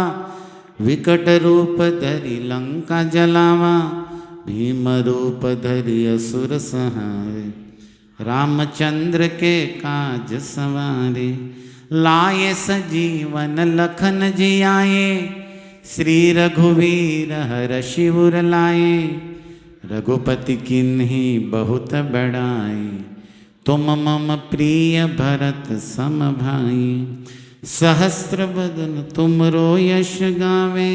विकट रूप धरि लंका जलावा, भीम रूप धरि असुर संहारे, रामचंद्र के काज सवारे, लाए सजीवन लखन जियाए, श्री रघुवीर हरषि उर लाए, रघुपति किन्ही बहुत बड़ाई, तुम मम प्रिय भरत सम भाई, सहस्त्र बदन तुमरो यश गावे,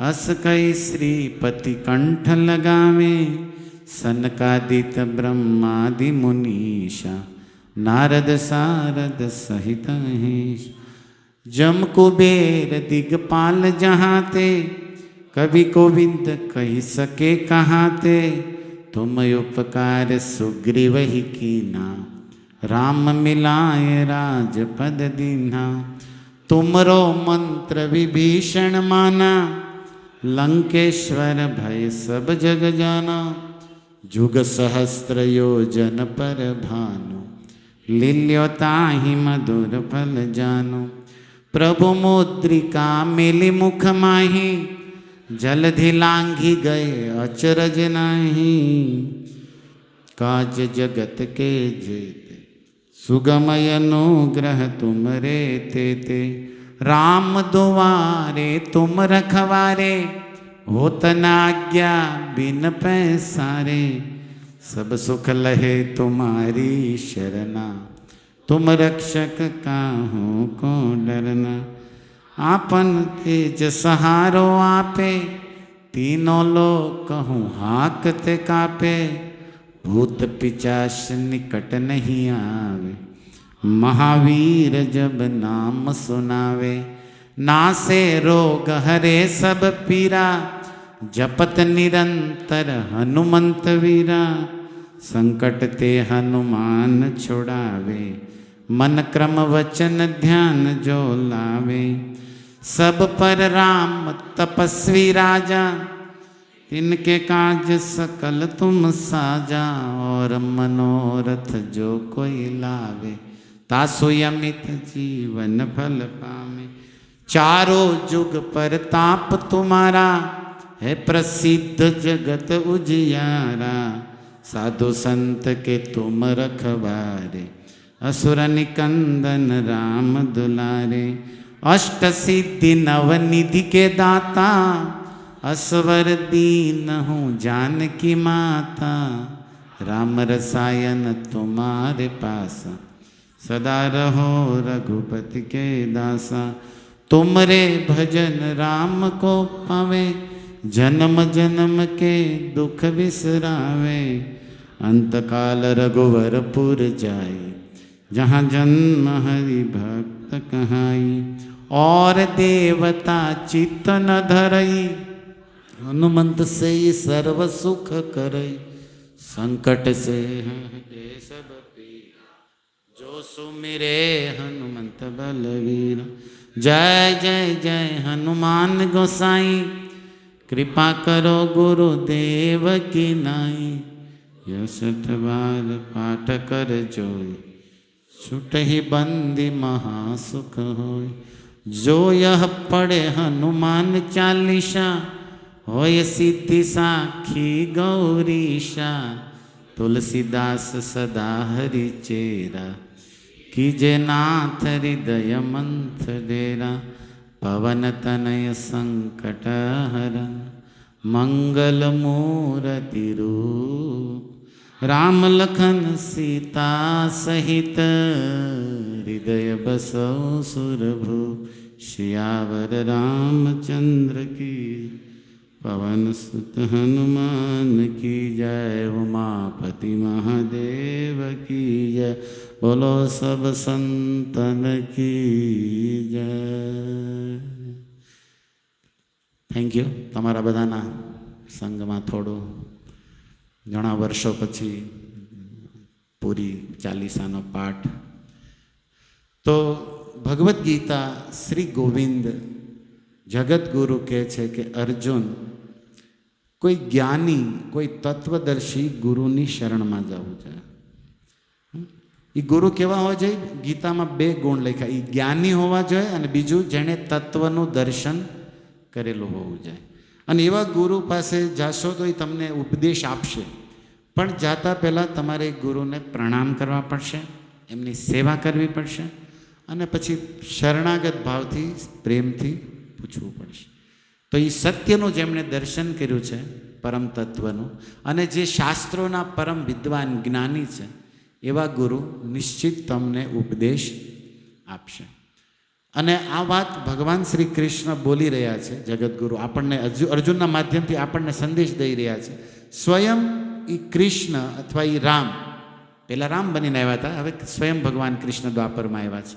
अस कई श्रीपति कंठ लगावे, सनकादिक ब्रह्मादि मुनीषा, नारद सारद सहित अहीश, जम कुबेर दिगपाल जहाते, कवि कोविद कही सके कहाते, तुम उपकार सुग्रीव ही कीना, राम मिलाए राजपद दीन्हा, तुमरो मंत्र विभीषण माना, लंकेश्वर भय सब जग जाना, जुग सहस्त्र योजन पर भानु, लील्योताहि मधुर फल जानु, प्रभु मुद्रिका मिली मुख माही, जलधि लांघी गए अचरज नाही, काज जगत के जेते, सुगमय अनुग्रह तुम रे तेते, राम दुआरे तुम रखवारे, होत न आज्ञा बिन पैसारे, सब सुख लहे तुम्हारी शरणा, तुम रक्षक काहू को डरना, आपन तेज सहारो आपे, तीनों लोग कहूँ हाकते कापे, भूत पिचाश निकट नहीं आवे, महावीर जब नाम सुनावे, नासे रोग हरे सब पीरा, जपत निरंतर हनुमंत वीरा, संकट ते हनुमान छुड़ावे, मन क्रम वचन ध्यान जो लावे, सब पर राम तपस्वी राजा, तिनके काज सकल तुम साजा, और मनोरथ जो कोई लावे, तासु यमित जीवन फल पावे, चारों जुग पर ताप तुम्हारा, है प्रसिद्ध जगत उजियारा, साधु संत के तुम रखवारे, असुर निकंदन राम दुलारे, अष्ट सिद्धि नवनिधि के दाता, असवर दीन हूँ जानकी माता, राम रसायन तुम्हारे पासा, सदा रहो रघुपति के दासा, तुमरे भजन राम को पावे, जन्म जन्म के दुख बिसरावे, अंतकाल रघुवरपुर जाए, जहाँ जन्म हरि भक्त कहाई, और देवता चित्त न धरई, हनुमंत से ही सर्व सुख करई, संकट से हटे सब पीर, जो सुमिरे हनुमंत बलवीर, जय जय जय हनुमान गोसाई, कृपा करो गुरुदेव की नाई, यह 60 बार पाठ कर जोई, छुटहि बंदी महासुख होय, जो यह पढ़े हनुमान चालीसा, होय सिद्धि साखी गौरीशा, तुलसीदास सदा हरि चेरा, कीजे नाथ हृदय मंथ डेरा, પવનતનય સંકટહરણ મંગલમૂર્તિરૂપ રામ લખન સીતા સહિત હૃદય બસૌ સુરભૂપ શિયાવર રામચંદ્ર કી પવન સુત હનુમાન કી જય ઉમાપતિ મહાદેવ કી જય બોલો સબ સંતન કી જય. Thank you. તમારા બધાના સંગમાં થોડું ઘણા વર્ષો પછી પૂરી ચાલીસાનો પાઠ. તો ભગવદ્ ગીતા શ્રી ગોવિંદ જગતગુરુ કહે છે કે અર્જુન, કોઈ જ્ઞાની, કોઈ તત્વદર્શી ગુરુની શરણમાં જવું છે. એ ગુરુ કેવા હોવા જોઈએ? ગીતામાં 2 ગુણ લખ્યા. એ જ્ઞાની હોવા જોઈએ અને બીજું જેણે તત્વનું દર્શન કરેલું હોવું જોઈએ. અને એવા ગુરુ પાસે જાશો તો એ તમને ઉપદેશ આપશે, પણ જાતા પહેલાં તમારે ગુરુને પ્રણામ કરવા પડશે, એમની સેવા કરવી પડશે અને પછી શરણાગત ભાવથી પ્રેમથી પૂછવું પડશે. તો એ સત્યનું જેમણે દર્શન કર્યું છે, પરમ તત્વનું, અને જે શાસ્ત્રોના પરમ વિદ્વાન જ્ઞાની છે, એવા ગુરુ નિશ્ચિત તમને ઉપદેશ આપશે. અને આ વાત ભગવાન શ્રી કૃષ્ણ બોલી રહ્યા છે. જગતગુરુ આપણને અર્જુનના માધ્યમથી આપણને સંદેશ દઈ રહ્યા છે. સ્વયં એ કૃષ્ણ અથવા એ રામ, પહેલાં રામ બનીને આવ્યા હતા, હવે સ્વયં ભગવાન કૃષ્ણ દ્વાપરમાં આવ્યા છે.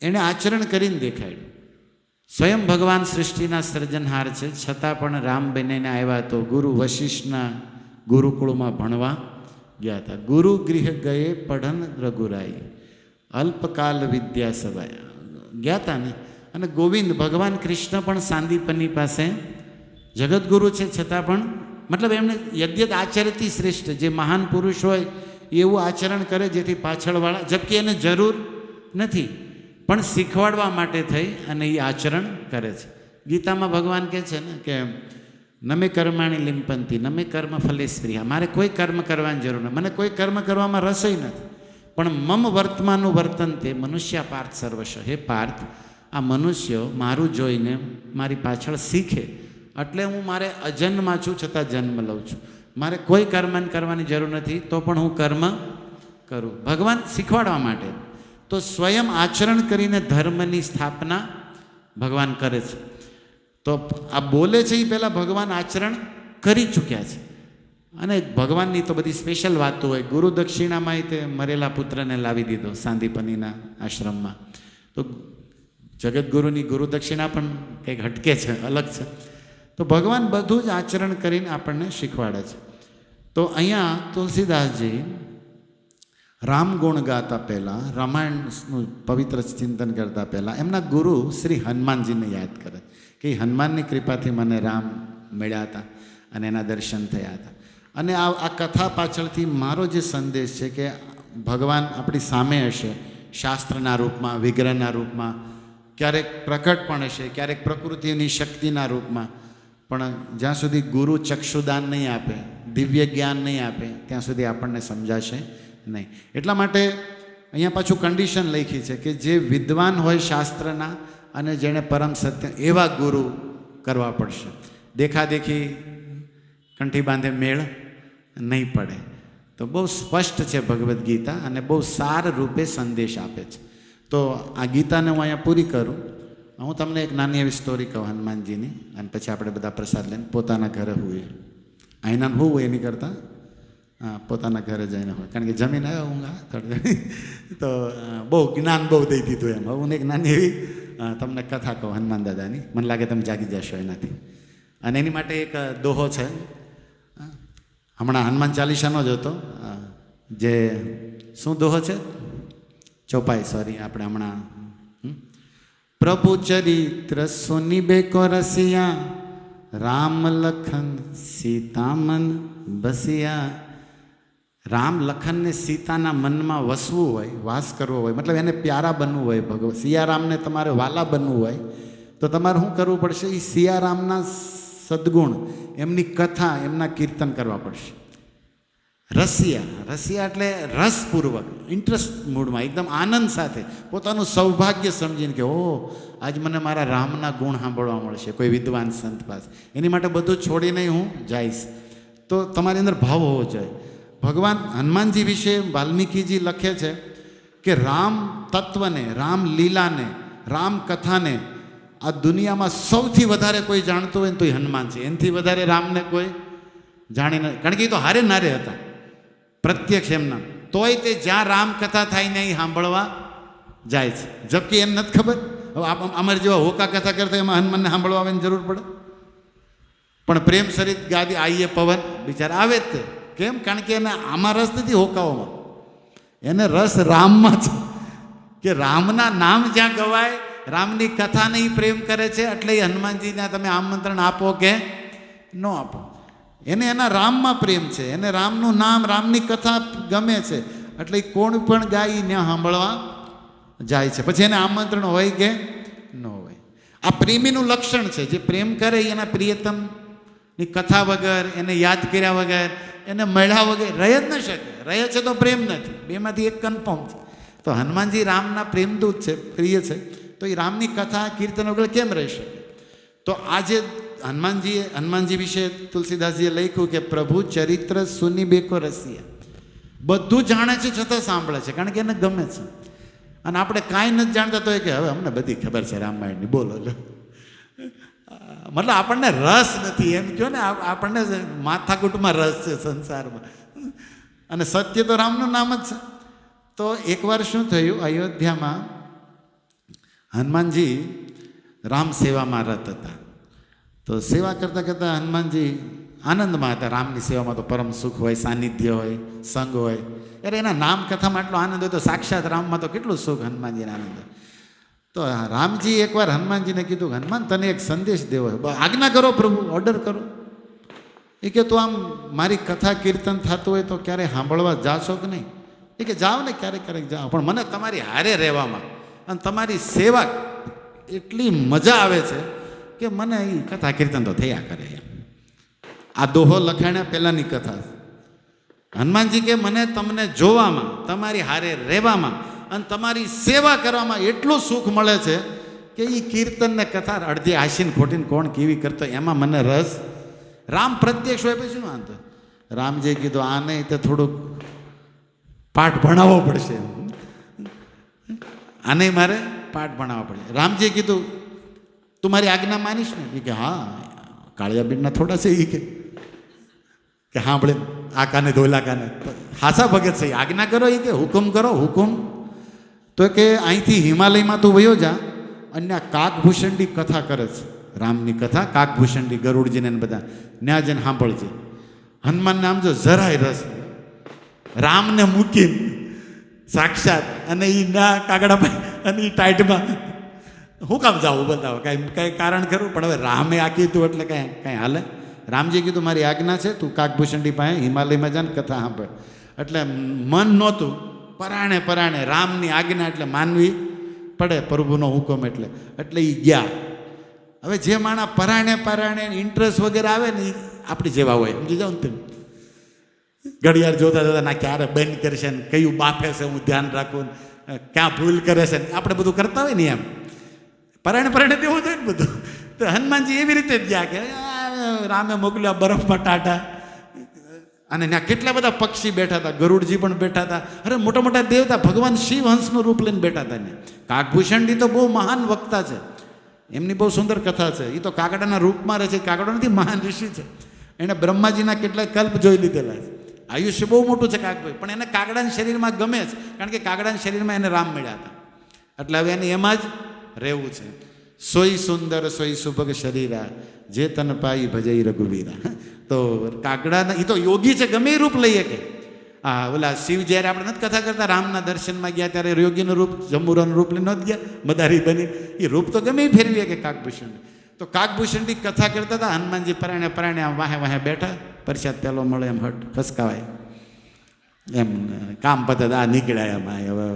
એણે આચરણ કરીને દેખાડ્યું. સ્વયં ભગવાન સૃષ્ટિના સર્જનહાર છે, છતાં પણ રામ બનીને આવ્યા તો ગુરુ વશિષ્ઠના ગુરુકુળમાં ભણવા ગયા હતા. ગુરુ ગૃહ ગયે પઢન રઘુરાઈ, અલ્પકાલ વિદ્યા સભાય ગયા હતા ને. અને ગોવિંદ ભગવાન કૃષ્ણ પણ સાંદીપની પાસે જગતગુરુ છે, છતાં પણ મતલબ એમને યદ્યત આચરતી શ્રેષ્ઠ, જે મહાન પુરુષ હોય એવું આચરણ કરે જેથી પાછળવાળા, જબકે એને જરૂર નથી, પણ શીખવાડવા માટે થઈ અને એ આચરણ કરે છે. ગીતામાં ભગવાન કહે છે ને કે નમે કર્માણી લિંપંતી નમે કર્મ ફલે સ્પ્રિયા, મારે કોઈ કર્મ કરવાની જરૂર નથી, મને કોઈ કર્મ કરવામાં રસય નથી, પણ મમ વર્તમાનનું વર્તન તે મનુષ્ય પાર્થ સર્વસ્વ. હે પાર્થ, આ મનુષ્યો મારું જોઈને મારી પાછળ શીખે, એટલે હું મારે અજન્મમાં છું છતાં જન્મ લઉં છું. મારે કોઈ કર્મ કરવાની જરૂર નથી, તો પણ હું કર્મ કરું, ભગવાન શીખવાડવા માટે. તો સ્વયં આચરણ કરીને ધર્મની સ્થાપના ભગવાન કરે છે. તો આ બોલે છે એ પહેલાં ભગવાન આચરણ કરી ચૂક્યા છે. અને ભગવાનની તો બધી સ્પેશિયલ વાતો હોય. ગુરુ દક્ષિણામાં તે મરેલા પુત્રને લાવી દીધો સાંદીપનીના આશ્રમમાં. તો જગતગુરુની ગુરુ દક્ષિણા પણ કંઈક હટકે છે, અલગ છે. તો ભગવાન બધું જ આચરણ કરીને આપણને શીખવાડે છે. તો અહીંયા તુલસીદાસજી રામ ગુણ ગાતા પહેલાં, રામાયણનું પવિત્ર ચિંતન કરતા પહેલાં એમના ગુરુ શ્રી હનુમાનજીને યાદ કરે કે હનુમાનની કૃપાથી મને રામ મળ્યા હતા અને એના દર્શન થયા હતા. અને આ કથા પાછળથી મારો જે સંદેશ છે કે ભગવાન આપણી સામે હશે, શાસ્ત્રના રૂપમાં, વિગ્રહના રૂપમાં, ક્યારેક પ્રકટ પણ હશે, ક્યારેક પ્રકૃતિની શક્તિના રૂપમાં, પણ જ્યાં સુધી ગુરુ ચક્ષુદાન નહીં આપે, દિવ્ય જ્ઞાન નહીં આપે, ત્યાં સુધી આપણને સમજાશે નહીં. એટલા માટે અહીંયા પાછું કન્ડિશન લખી છે કે જે વિદ્વાન હોય શાસ્ત્રના અને જેણે પરમ સત્ય, એવા ગુરુ કરવા પડશે. દેખાદેખી કંઠી બાંધે મેળ નહીં પડે. તો બહુ સ્પષ્ટ છે ભગવદ્ ગીતા અને બહુ સાર રૂપે સંદેશ આપે છે. તો આ ગીતાને હું અહીંયા પૂરી કરું. હું તમને એક નાની એવી સ્ટોરી કહું હનુમાનજીની, અને પછી આપણે બધા પ્રસાદ લઈને પોતાના ઘરે હોઈએ. અહીંના હું હોય એની કરતાં પોતાના ઘરે જઈને હોય, કારણ કે જમીન આવ્યા ઊંઘા થોડી. તો બહુ જ્ઞાન બહુ દઈ દીધું એમ. હું એક નાની એવી તમને કથા કહું હનુમાન દાદાની, મને લાગે તમે જાગી જશો એનાથી. અને એની માટે એક દોહો છે, હમણાં હનુમાન ચાલીસાનો જ હતો. જે શું દોહો છે? ચોપાઈ, સોરી, આપણે હમણાં પ્રભુ ચરિત્ર સુની બેકો રસિયા, રામ લખન સીતામન બસિયા. રામ લખનને સીતાના મનમાં વસવું હોય, વાસ કરવો હોય, મતલબ એને પ્યારા બનવું હોય, ભગવાન સિયારામને તમારે વાલા બનવું હોય, તો તમારે શું કરવું પડશે? એ સિયારામના સદગુણ, એમની કથા, એમના કીર્તન કરવા પડશે. રસિયા એટલે રસપૂર્વક, ઇન્ટરેસ્ટ મૂડમાં, એકદમ આનંદ સાથે, પોતાનું સૌભાગ્ય સમજીને કે ઓ આજ મને મારા રામના ગુણ સાંભળવા મળશે કોઈ વિદ્વાન સંત પાસે, એની માટે બધું છોડીને હું જઈશ. તો તમારી અંદર ભાવ હોવો જોઈએ. ભગવાન હનુમાનજી વિશે વાલ્મીકીજી લખે છે કે રામ તત્વને, રામ લીલાને, રામ કથાને આ દુનિયામાં સૌથી વધારે કોઈ જાણતું હોય ને તો એ હનુમાન છે. એનાથી વધારે રામને કોઈ જાણીને, કારણ કે એ તો હારે નારે હતા પ્રત્યક્ષ એમના, તોય તે જ્યાં રામકથા થાય ને એ સાંભળવા જાય છે. જબકી એમ નથી ખબર, હવે અમારે જેવા હોકા કથા કરતા એમાં હનુમાનને સાંભળવા આવવાની જરૂર પડે, પણ પ્રેમ સરિત ગાદી આઈએ પવન બિચારા આવે જ તે. કેમ? કારણ કે એને આમાં રસ નથી હોકાઓમાં, એને રસ રામમાં છે કે રામના નામ જ્યાં ગવાય, રામની કથાને એ પ્રેમ કરે છે. એટલે એ હનુમાનજીને તમે આમંત્રણ આપો કે ન આપો, એને એના રામમાં પ્રેમ છે, એને રામનું નામ, રામની કથા ગમે છે. એટલે એ કોણ પણ ગાય ત્યાં સાંભળવા જાય છે. પછી એને આમંત્રણ હોય કે ન હોય. આ પ્રેમીનું લક્ષણ છે. જે પ્રેમ કરે એના પ્રિયતમની કથા વગર, એને યાદ કર્યા વગર, એને મળ્યા વગર રહે જ ન શકે. રહે છે તો પ્રેમ નથી, બેમાંથી એક કન્ફર્મ છે. તો હનુમાનજી રામના પ્રેમદૂત છે, પ્રિય છે. તો એ રામની કથા કીર્તન વગર કેમ રહી શકે? તો આજે હનુમાનજી વિશે તુલસીદાસજીએ લખ્યું કે પ્રભુ ચરિત્ર સુની બેકો રસિયા. બધું જાણે છે છતાં સાંભળે છે, કારણ કે એને ગમે છે. અને આપણે કાંઈ નથી જાણતા તો કે હવે અમને બધી ખબર છે રામાયણની, બોલો. મતલબ આપણને રસ નથી, એમ કહો ને, આપણને માથાકૂટમાં રસ છે સંસારમાં. અને સત્ય તો રામનું નામ જ છે. તો એકવાર શું થયું, અયોધ્યામાં હનુમાનજી રામ સેવામાં રત હતા. તો સેવા કરતાં કરતાં હનુમાનજી આનંદમાં હતા. રામની સેવામાં તો પરમ સુખ હોય, સાનિધ્ય હોય, સંગ હોય. અરે એના નામ કથામાં એટલો આનંદ હોય તો સાક્ષાત રામમાં તો કેટલું સુખ હનુમાનજીને આનંદ હોય. તો રામજી એકવાર હનુમાનજીને કીધું કે હનુમાન તને એક સંદેશ દેવો હોય, આજ્ઞા કરો પ્રભુ, ઓર્ડર કરો. એ કે તું આમ મારી કથા કીર્તન થતું હોય તો ક્યારે સાંભળવા જાશો કે નહીં? એ કે જાઓ ને, ક્યારેક જાઓ, પણ મને તમારી હારે રહેવામાં અને તમારી સેવા એટલી મજા આવે છે કે મને એ કથા કીર્તન તો થયા કરે. આ દોહો લખાણ્યા પહેલાંની કથા. હનુમાનજી કે મને તમને જોવામાં, તમારી હારે રહેવામાં અને તમારી સેવા કરવામાં એટલું સુખ મળે છે કે એ કીર્તન ને કથા અડધી હાસીને ખોટીને કોણ કેવી કરતો એમાં મને રસ. રામ પ્રત્યક્ષ હોય પછી શું વાંધો? રામજીએ કીધું આ નહીં તો થોડુંક પાઠ ભણાવવો પડશે, આને મારે પાઠ ભણાવવા પડશે. રામજીએ કીધું તું મારી આજ્ઞા માનીશ ને? એ કે હા, કાળિયાબીનના થોડા છે એ કે હા ભલે આ કાને ધોલા કાને હાસા ભગત છે, આજ્ઞા કરો. એ કે હુકમ કરો, હુકમ. તો કે અહીંથી હિમાલયમાં તું વયો જા, અને આ કાકભૂષણની કથા કરે છે, રામની કથા, કાકભૂષણની, ગરુડજીને બધા ત્યાં જઈને સાંભળજે. હનુમાનને આમ જો જરાય રસ, રામને મૂકીને સાક્ષાત, અને એ ના કાગડામાં અને એ ટાઈટમાં હું કામ જાવું બતાવો, કાંઈ કારણ ખરું? પણ હવે રામે આ કીધું એટલે કાંઈ હાલે? રામજી કીધું મારી આજ્ઞા છે, તું કાકભૂષણની પાસે હિમાલયમાં જા ને કથા સાંભળ. એટલે મન નહોતું, પરાણે રામની આજ્ઞા એટલે માનવી પડે, પ્રભુનો હુકમ એટલે એ ગયા. હવે જે માણા પરાણે ઇન્ટરેસ્ટ વગેરે આવે ને એ આપણી જેવા હોય, સમજી જાઓ ને તમે. ઘડિયાળ જોતા ના ક્યારે બંધ કરશે ને કયું બાફે છે હું ધ્યાન રાખું, ક્યાં ભૂલ કરે છે, આપણે બધું કરતા હોય ને એમ પરાણે દેવું જોઈએ ને બધું. તો હનુમાનજી એવી રીતે જ ગયા કે રામે મોકલ્યા બરફમાં ટાટા, અને ત્યાં કેટલા બધા પક્ષી બેઠા હતા, ગરુડજી પણ બેઠા હતા. અરે મોટા મોટા દેવતા, ભગવાન શિવ હંસનું રૂપ લઈને બેઠા હતા. ને કાકભૂષણજી તો બહુ મહાન વક્તા છે, એમની બહુ સુંદર કથા છે. એ તો કાગડાના રૂપમાં રહે છે, કાગડો નથી, મહાન ઋષિ છે. એણે બ્રહ્માજીના કેટલાય કલ્પ જોઈ લીધેલા છે. આયુષ્ય બહુ મોટું છે કાકભાઈ, પણ એને કાગડાના શરીરમાં ગમે છે, કારણ કે કાગડાના શરીરમાં એને રામ મળ્યા હતા. એટલે હવે એને એમાં જ રહેવું છે. સોઈ સુંદર સોઈ સુભગ શરીરા, જે તન પાઈ ભજઈ રઘુવીરા. તો કાગડાના એ તો યોગી છે, ગમે એ રૂપ લઈએ કે. હા, ઓલા શિવ જ્યારે આપણે નથી કથા કરતા, રામના દર્શનમાં ગયા ત્યારે યોગીનું રૂપ, જંબુરાનું રૂપ લઈને નથી ગયા, મદારી બની. એ રૂપ તો ગમે એ ફેરવીએ કે કાકભૂષણ. તો કાકભૂષણની કથા કરતા હતા. હનુમાનજી પરાણે આમ વાહે બેઠા, પ્રસાદ પહેલો મળે એમ હટ ખસકાવાય એમ, કામ પતે આ નીકળ્યા એમાં. હવે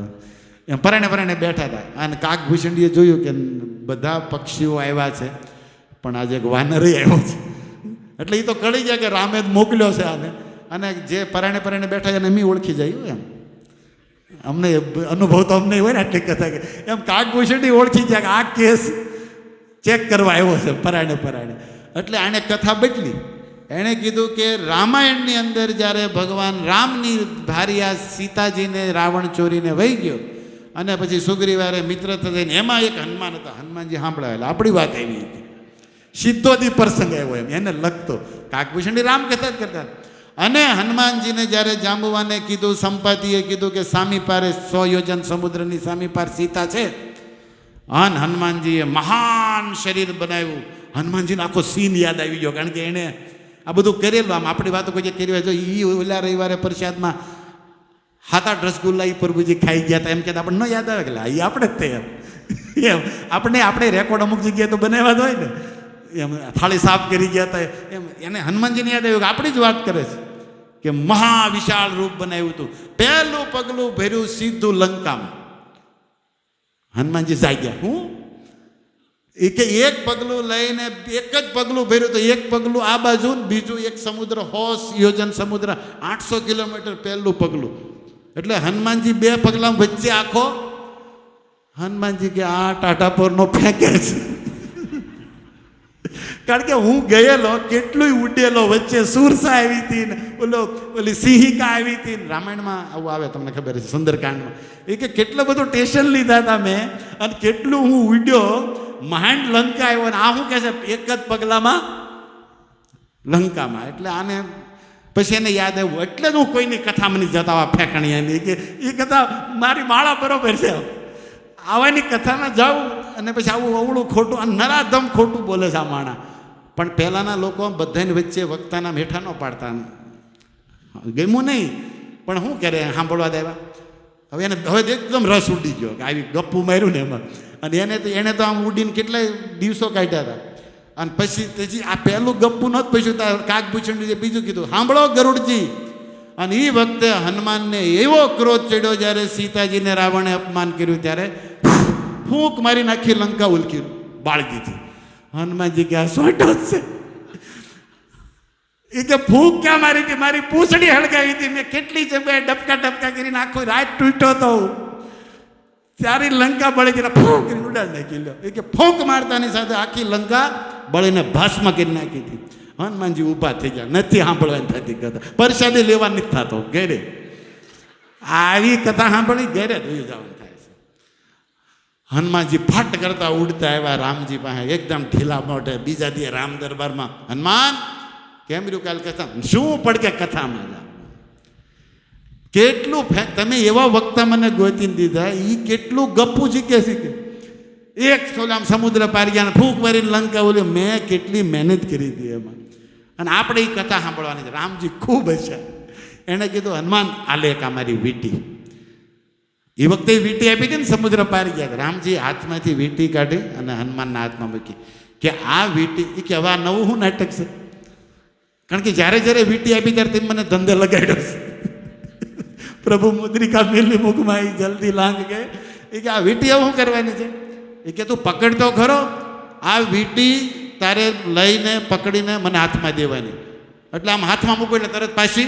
એમ પરાણે બેઠા હતા. અને કાકભૂષણજીએ જોયું કે બધા પક્ષીઓ આવ્યા છે, પણ આજે એક વાનર આવ્યો છે. એટલે એ તો કળી જાય કે રામે જ મોકલ્યો છે આને. અને જે પરાણે પરાણે બેઠા એને મી ઓળખી જાય એમ. અમને અનુભવ તો અમને હોય ને આટલી કથા કે એમ કાગભૂષણી ઓળખી જાય કે આ કેસ ચેક કરવા આવ્યો છે પરાણે પરાણે. એટલે આણે કથા બદલી. એણે કીધું કે રામાયણની અંદર જ્યારે ભગવાન રામની ભાર્યા સીતાજીને રાવણ ચોરીને વહી ગયો અને પછી સુગ્રીવારે મિત્ર થઈને એમાં એક હનુમાન હતા. હનુમાનજી સાંભળાવેલા આપણી વાત આવી હતી. સીધો દી પ્રસંગ આવ્યો એમ એને લગતો. કાગભૂષણી રામ કથા જ કરતા. અને હનુમાનજીને જ્યારે જાંબુવાને કીધું, સંપાતિએ કીધું કે સામી પારે 100 યોજન સમુદ્રની સામી પાર સીતા છે. હનુમાનજીએ મહાન શરીર બનાવ્યું. હનુમાનજીને આખો સીન યાદ આવી ગયો, કારણ કે એણે આ બધું કરેલું. આમ આપણી વાતો કોઈ કરી હોય તો એ ઓલા રવિવારે પ્રસાદમાં 7-8 રસગુલ્લા એ પ્રભુજી ખાઈ ગયા હતા એમ કે આપણને ન યાદ આવે કે એ આપણે જ થયા એમ. આપણે રેકોર્ડ અમુક જગ્યાએ તો બનાવ્યા જ હોય ને એમ. થાળી સાફ કરી ગયા હતા એમ. એને હનુમાનજીને યાદ આવ્યું કે આપણી જ વાત કરે છે કે મહાવિશાળ રૂપ બનાવ્યું હતું. પહેલું પગલું ભર્યું સીધું લંકામાં. હનુમાનજી જાગ્યા. હું એ કે એક પગલું લઈને એક જ પગલું ભર્યું તો એક પગલું આ બાજુ ને બીજું એક સમુદ્ર 100 યોજન સમુદ્ર 800 કિલોમીટર પહેલું પગલું. એટલે હનુમાનજી 2 પગલા વચ્ચે આખો. હનુમાનજી કે આ ટાટાપોરનો ફેંકે છે. કારણ કે હું ગયેલો કેટલું ઉડેલો, વચ્ચે સુરસા આવી હતી ને ઓલી સિંહિકા આવી હતી. રામાયણમાં આવું આવે તમને ખબર છે, સુંદરકાંડમાં. એ કે કેટલું બધું ટેન્શન લીધા હતા મેં અને કેટલું હું ઉડ્યો. માંડ લંકા આવ્યો ને આ શું કહે છે એક જ પગલામાં લંકામાં. એટલે આને પછી એને યાદ આવ્યું. એટલે જ હું કોઈની કથામાં નહીં જતા આવા ફેંકણીયાની કે એ કથા મારી માળા બરોબર છે. આવાની કથામાં જાઉં અને પછી આવું અવળું ખોટું અને નરાધમ ખોટું બોલે છે આ માણા. પણ પહેલાંના લોકો બધાની વચ્ચે વક્તાના મેઠા ન પાડતા. ગમ્યું નહીં પણ શું કરે, સાંભળવા દેવા. હવે એને હવે એકદમ રસ ઉડી ગયો કે આવી ગપ્પું માર્યું ને એમાં. અને એને તો આમ ઉડીને કેટલાય દિવસો કાઢ્યા હતા. અને પછી આ પહેલું ગપ્પું નહોતું. પછી કાગભૂષણ બીજું કીધું, સાંભળો ગરુડજી. અને એ વખતે હનુમાનને એવો ક્રોધ ચડ્યો જ્યારે સીતાજીને રાવણે અપમાન કર્યું ત્યારે ફૂંક મારી નાખી લંકા ઉલકી બાળી દીધી. હનુમાનજી કે આ સોટો છે. એ કે ફૂંક ક્યાં મારી હતી? મારી પૂંછડી હળગાવી હતી મેં. કેટલી જગ્યાએ ડબકા કરીને આખો રાત તૂટ્યો તો ત્યારે લંકા બળી ગઈ. ફૂંક કરીને ઉડાડી નાખી લો. એ કે ફૂંક મારતાની સાથે આખી લંકા બળીને ભસ્મ કરી નાખી હતી. હનુમાનજી ઊભા થઈ ગયા. નથી સાંભળવાની થતી કથા, પ્રસાદી લેવા નથી થતો. ઘેરે આવી કથા સાંભળી ઘેરે ધોઈ જવાનું થાય છે. હનુમાનજી ફટ કરતા ઉડતા આવ્યા રામજી પાસે એકદમ ઢીલા મોઢે. બીજા દિવસે રામ દરબારમાં, હનુમાન કેમ રહ્યું કાલ કથા? શું પડકે કથામાં કેટલું તમે એવા વક્તા મને ગોતીને દીધા. એ કેટલું ગપ્પું શીખે એક સોલામ સમુદ્ર પાર ગયા ફૂંક મારીને લંકા બોલ્યો. મેં કેટલી મહેનત કરી હતી એમાં. અને આપણે એ કથા સાંભળવાની છે. રામજી ખૂબ હશે. એણે કીધું હનુમાન આલે એક અમારી વીંટી. એ વખતે વીંટી આપી હતી ને સમુદ્ર પાર ગયા. રામજી હાથમાંથી વીંટી કાઢી અને હનુમાનના હાથમાં મૂકી કે આ વીંટી. એ કે હવે આ નવું શું નાટક છે? કારણ કે જ્યારે જ્યારે વીંટી આપી ત્યારે તમે મને ધંધે લગાડ્યો છે. પ્રભુ મુદ્રિકા મેલી મુખમાં એ જલ્દી લાંગ ગયે. એ કે આ વીંટી હવે શું કરવાની છે? એ કે તું પકડતો ખરો. આ વીંટી તારે લઈને પકડીને મને હાથમાં દેવાની. એટલે આમ હાથમાં મૂકો એટલે તરત પાછી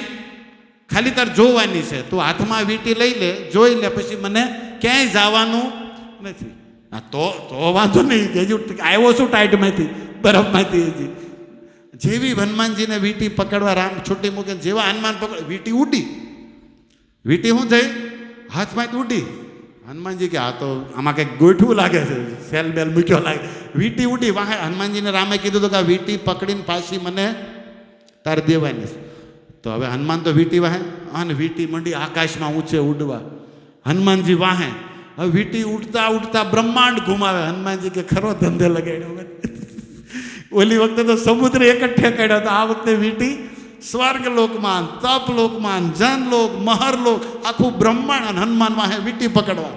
ખાલી તારે જોવાની છે. તું હાથમાં વીંટી લઈ લે, જોઈ લે, પછી મને ક્યાંય જવાનું નથી. હા તો વાંધો નહીં કે હજુ આવ્યો છું ટાઈટમાંથી, બરફમાંથી. હજી જેવી હનુમાનજીને વીંટી પકડવા રામ છૂટી મૂકે, જેવા હનુમાન પકડ વીંટી ઉડી. વીંટી શું થઈ? હાથમાંથી ઉડી. હનુમાનજી કે આ તો આમાં કંઈક ગોઠવું લાગે છે, સેલ બેલ મૂક્યો લાગે. વીંટી ઉડી. વાહે હનુમાનજીને રામે કીધું હતું કે આ વીંટી પકડીને પાછી મને તારે દેવાની. તો હવે હનુમાન તો વીંટી વાહે અને વીંટી મંડી આકાશમાં ઊંચે ઉડવા. હનુમાનજી વાહે. હવે વીંટી ઉડતા ઉડતા બ્રહ્માંડ ઘુમાવે. હનુમાનજી કે ખરો ધંધે લગાડ્યો. ઓલી વખતે તો સમુદ્ર એક જ ઠેકાડ્યો હતો. આ વખતે વીંટી સ્વર્ગલોકમાં, તપલોકમાં, જનલોક, મહરલોક, આખું બ્રહ્માંડ. અને હનુમાન વાહે વીંટી પકડવા.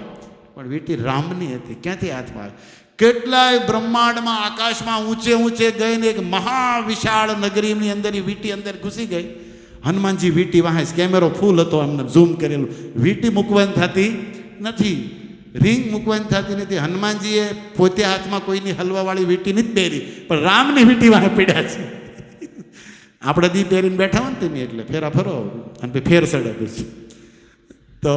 પણ વીંટી રામની હતી. ક્યાંથી હાથમાં આવે? કેટલાય બ્રહ્માંડમાં આકાશમાં ઊંચે ઊંચે ગઈને એક મહાવિશાળ નગરીની અંદર એ વીંટી અંદર ઘૂસી ગઈ. હનુમાનજી વીંટી વાહે. કેમેરો ફૂલ હતો, એમને ઝૂમ કરેલું. વીંટી મૂકવાની થતી નથી, રિંગ મૂકવાની થતી નથી. હનુમાનજીએ પોતે હાથમાં કોઈની હલવાવાળી વીંટી નથી પહેરી, પણ રામની વીંટી વાહે પીડ્યા છે. આપણે દી પહેરીને બેઠા હોય ને તમે એટલે ફેરા ફરો અને પછી ફેર સડે પછી તો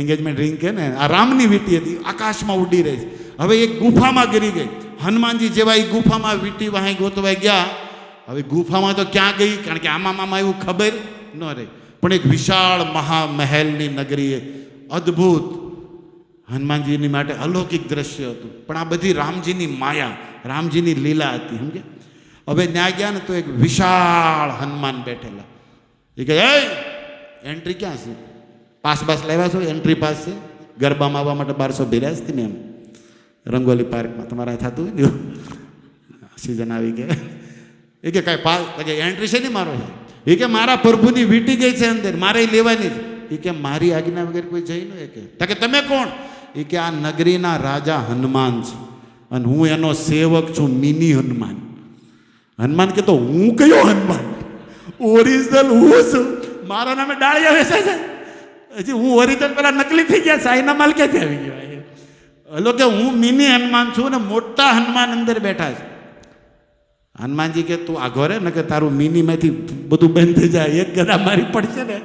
એંગેજમેન્ટ રિંગ કે ને આ રામની વીંટી હતી, આકાશમાં ઉડી રહી છે. હવે એક ગુફામાં ગરી ગઈ. હનુમાનજી જેવા એ ગુફામાં વીંટી વાહી ગોતવાઈ ગયા. હવે ગુફામાં તો ક્યાં ગઈ, કારણ કે આમાં એવું ખબર ન રહી. પણ એક વિશાળ મહામહેલની નગરી, અદ્ભુત હનુમાનજીની માટે અલૌકિક દ્રશ્ય હતું. પણ આ બધી રામજીની માયા, રામજીની લીલા હતી, સમજે. હવે ત્યાં ગયા ને તો એક વિશાળ હનુમાન બેઠેલા. એ કહે, એ એન્ટ્રી ક્યાં છે? પાસ લાવ્યા છો? એન્ટ્રી પાસ છે? ગરબામાં આવવા માટે 1200 ભેર્યા છે ને એમ રંગોલી પાર્કમાં તમારા થતું હોય ને, સિઝન આવી ગયા. એ કે કાંઈ પાસ એન્ટ્રી છે ને મારો? એ કે મારા પ્રભુની વીંટી ગઈ છે અંદર, મારે લેવાની છે. એ કે મારી આજ્ઞા વગર કોઈ જઈ ન કે તમે કોણ? એ કે આ નગરીના રાજા હનુમાન છે અને હું એનો સેવક છું, મિની હનુમાન. હનુમાન કે તો હું કયો હનુમાન? ઓરિજિનલ હું છું, મારા નામે ડાળિયા વેચાય છે. હજી હું ઓરિજિનલ પેલા નકલી થઈ ગયા, સાઈના માલ ક્યાંથી આવી ગયો? હલો કે હું મિની હનુમાન છું ને મોટા હનુમાન અંદર બેઠા છે. હનુમાનજી કે તું આગો રે ને કે તારું મિનીમાંથી બધું બંધ થઈ જાય, એક ગદા મારી પડશે ને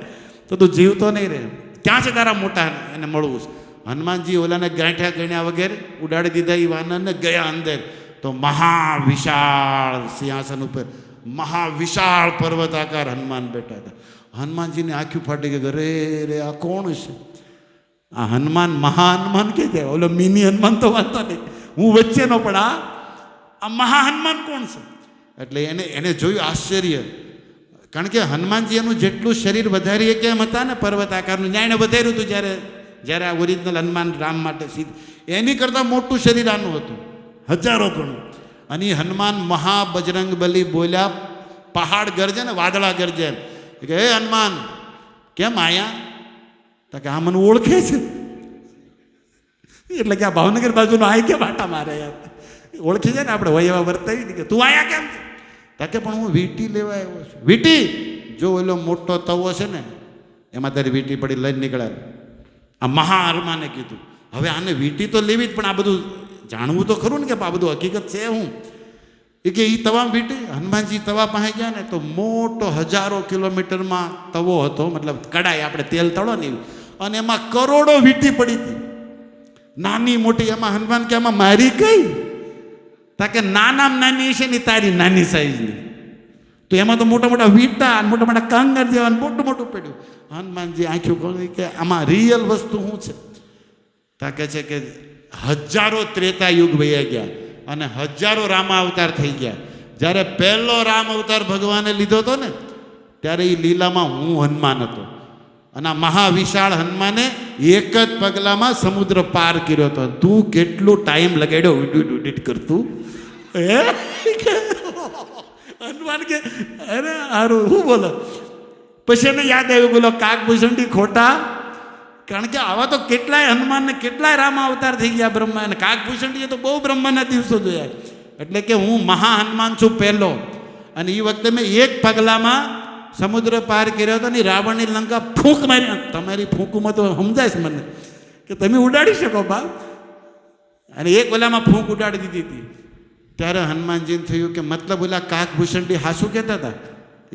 તો તું જીવતો નહીં રહે. ક્યાં છે તારા મોટા? એને મળવું છે. હનુમાનજી ઓલાને ગાંઠ્યા ગણ્યા વગેરે ઉડાડી દીધા એ વાનરને, ગયા અંદર તો મહાવિશાળ સિંહાસન ઉપર મહાવિશાળ પર્વતાકાર હનુમાન બેઠા હતા. હનુમાનજીની આંખી ફાટી ગઈ, રે રે આ કોણ છે? આ હનુમાન મહાહનુમાન કે છે? ઓલો મિની હનુમાન તો વાંધો નહીં, હું વચ્ચેનો, પણ આ મહાહનુમાન કોણ છે? એટલે એને જોયું આશ્ચર્ય. કારણ કે હનુમાનજી એનું જેટલું શરીર વધારીએ કેમ હતા ને પર્વત આકારનું, ન્યાયને વધાર્યું હતું જ્યારે આ ઓરિજિનલ હનુમાન રામ માટે એની કરતાં મોટું શરીર આનું હતું, હજારો ગણું. અને હનુમાન મહાબજરંગ બલી બોલ્યા, પહાડ ગરજે ને વાદળા ગરજે કે હે હનુમાન કેમ આયા? તો કે આ મને ઓળખે છે. એટલે કે આ ભાવનગર બાજુનો આય કેમ આટા મારે? યાર ઓળખી જાય ને આપણે, હોય એવા વર્તાવી કે તું આયા કેમ? તાકે પણ હું વીંટી લેવા આવ્યો છું. વીંટી જો ઓલો મોટો તવો છે ને એમાં તારી વીંટી પડી લઈને નીકળ્યા. આ મહાહનુમાને કીધું હવે આને વીંટી તો લેવી જ, પણ આ બધું જાણવું તો ખરું ને કે આ બધું હકીકત છે હું. એ કે એ તવા વીંટી. હનુમાનજી તવા પાસે ગયા ને તો મોટો 1000 કિલોમીટરમાં તવો હતો, મતલબ કડાઈ આપણે તેલ તળો ને, અને એમાં કરોડો વીંટી પડી હતી, નાની મોટી. એમાં હનુમાન કે આમાં મારી કઈ? તાકે નાનામાં નાની છે ને તારી નાની સાઈઝની, તો એમાં તો મોટા મોટા વીંટા, મોટા મોટા કાંગર જેવા મોટું મોટું પડ્યું. હનુમાનજી આંખ્યું ખોલી કે આમાં રિયલ વસ્તુ શું છે? તાકે છે કે હજારો ત્રેતા યુગ વહી ગયા અને હજારો રામા અવતાર થઈ ગયા. જ્યારે પહેલો રામ અવતાર ભગવાને લીધો હતો ને ત્યારે એ લીલામાં હું હનુમાન હતો. અને આ મહાવિશાળ હનુમાને એક જ પગલામાં સમુદ્ર પાર કર્યો હતો. તું કેટલું ટાઈમ લગાડ્યો ઉડીટ કરતું? હનુમાન કે અરે હારું હું બોલો. પછી એને યાદ આવ્યું, બોલો કાગભૂષણથી ખોટા. કારણ કે આવા તો કેટલાય હનુમાનને કેટલાય રામા અવતાર થઈ ગયા બ્રહ્મા, અને કાગભૂષણજીએ તો બહુ બ્રહ્માના દિવસો જોયા. એટલે કે હું મહાહનુમાન છું પહેલો. અને એ વખતે મેં એક પગલામાં સમુદ્ર પાર કર્યો હતો ને રાવણની લંકા ફૂંક મારી. તમારી ફૂંકમાં તો સમજાય છે મને કે તમે ઉડાડી શકો બા. અને એક ઓલામાં ફૂંક ઉડાડી દીધી હતી. ત્યારે હનુમાનજીને થયું કે મતલબ ઓલા કાગભૂષણજી હાસું કહેતા હતા?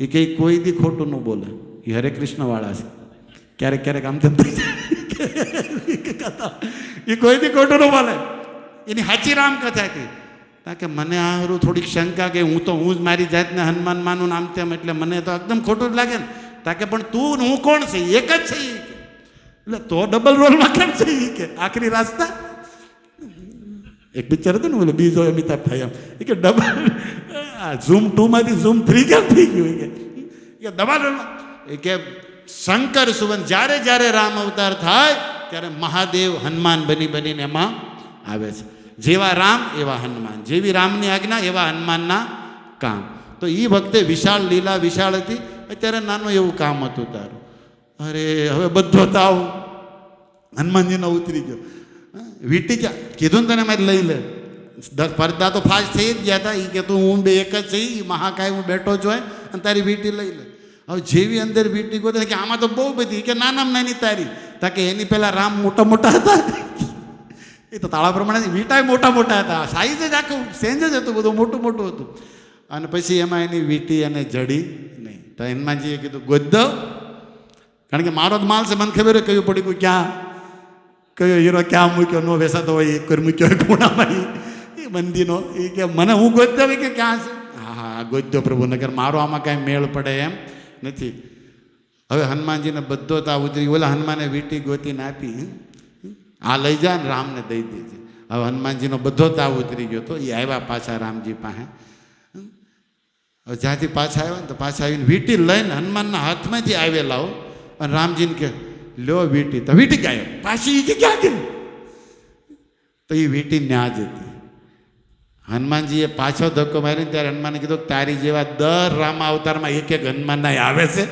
એ કંઈ કોઈ દી ખોટું ન બોલે, એ હરે કૃષ્ણ વાળા છે. ક્યારેક ક્યારેક આમ તેમ થઈ જાય, એ કોઈ દી ખોટું ન બોલે. એની સાચી રામ કથા હતી. કારણ કે મને આરું થોડીક શંકા કે હું જ મારી જાતને હનુમાન માનું આમ તેમ, એટલે મને તો એકદમ ખોટું જ લાગે ને. તાકે પણ તું હું કોણ છે? એક જ છે. એટલે તો ડબલ રોલમાં કેમ છે? કે આખરી રાસ્તા એક પિક્ચર હતું ને, બોલે બીજો અમિતાભ ભાઈ આમ કે ડબલ ઝૂમ 2 માંથી ઝૂમ 3 કેમ થઈ ગયું? કે ડબલ રોલમાં. એ કે શંકર સુવન જ્યારે જ્યારે રામ અવતાર થાય ત્યારે મહાદેવ હનુમાન બનીને એમાં આવે છે. જેવા રામ એવા હનુમાન, જેવી રામની આજ્ઞા એવા હનુમાનના કામ. તો એ વખતે વિશાળ લીલા વિશાળ હતી, અત્યારે નાનું એવું કામ હતું તારું. અરે હવે બધો તાવ હનુમાનજીનો ઉતરી ગયો. વીંટી ક્યાં કીધું ને તને મારે લઈ લે. પડદા તો ફાસ્ટ થઈ જ ગયા હતા. એ કે તું હું બે એક જ છે, મહાકાય હું બેઠો જ હોય અને તારી વીંટી લઈ લે. હવે જેવી અંદર વીંટી ગોતે કે આમાં તો બહુ બધી, કે નાનામાં નાની તારી. તાકે એની પહેલાં રામ મોટા મોટા હતા, એ તો તાળા પ્રમાણે વીંટા મોટા મોટા હતા, સાઈઝ જ આખું સેન્જ જ હતું, બધું મોટું મોટું હતું. અને પછી એમાં એની વીંટી અને જડી નહીં. તો હનુમાનજીએ કીધું ગોદ દો, કારણ કે મારો જ માલ છે, મને ખબર કયું પડી ક્યાં કયો હીરો ક્યાં મૂક્યો, નો વેસાતો હોય એક કરી મૂક્યો હોય ખૂણામાં એ બંદીનો, એ કે મને હું ગોદ દઉં કે ક્યાં છે? હા હા ગોદ દો પ્રભુ, નગર મારો આમાં કાંઈ મેળ પડે એમ નથી. હવે હનુમાનજીને બધો તા ઉતરી, ઓલા હનુમાને વીંટી ગોતીને આપી, આ લઈ જા ને રામને દઈ દેજે. હવે હનુમાનજીનો બધો તાવ ઉતરી ગયો તો એ આવ્યા પાછા રામજી પાસે. હવે જ્યાંથી પાછા આવ્યા ને તો પાછા આવીને વીંટી લઈને હનુમાનના હાથમાંથી આવેલા હો, અને રામજીને કે લ્યો વીંટી, તો વીંટી ગાયો પાછી કે ક્યાં ગઈ? તો એ વીંટી ન્યા જ હતી. હનુમાનજીએ પાછો ધક્કો મારીને ત્યારે હનુમાને કીધું તારી જેવા દર રામ અવતારમાં એક એક હનુમાનના આવે છે,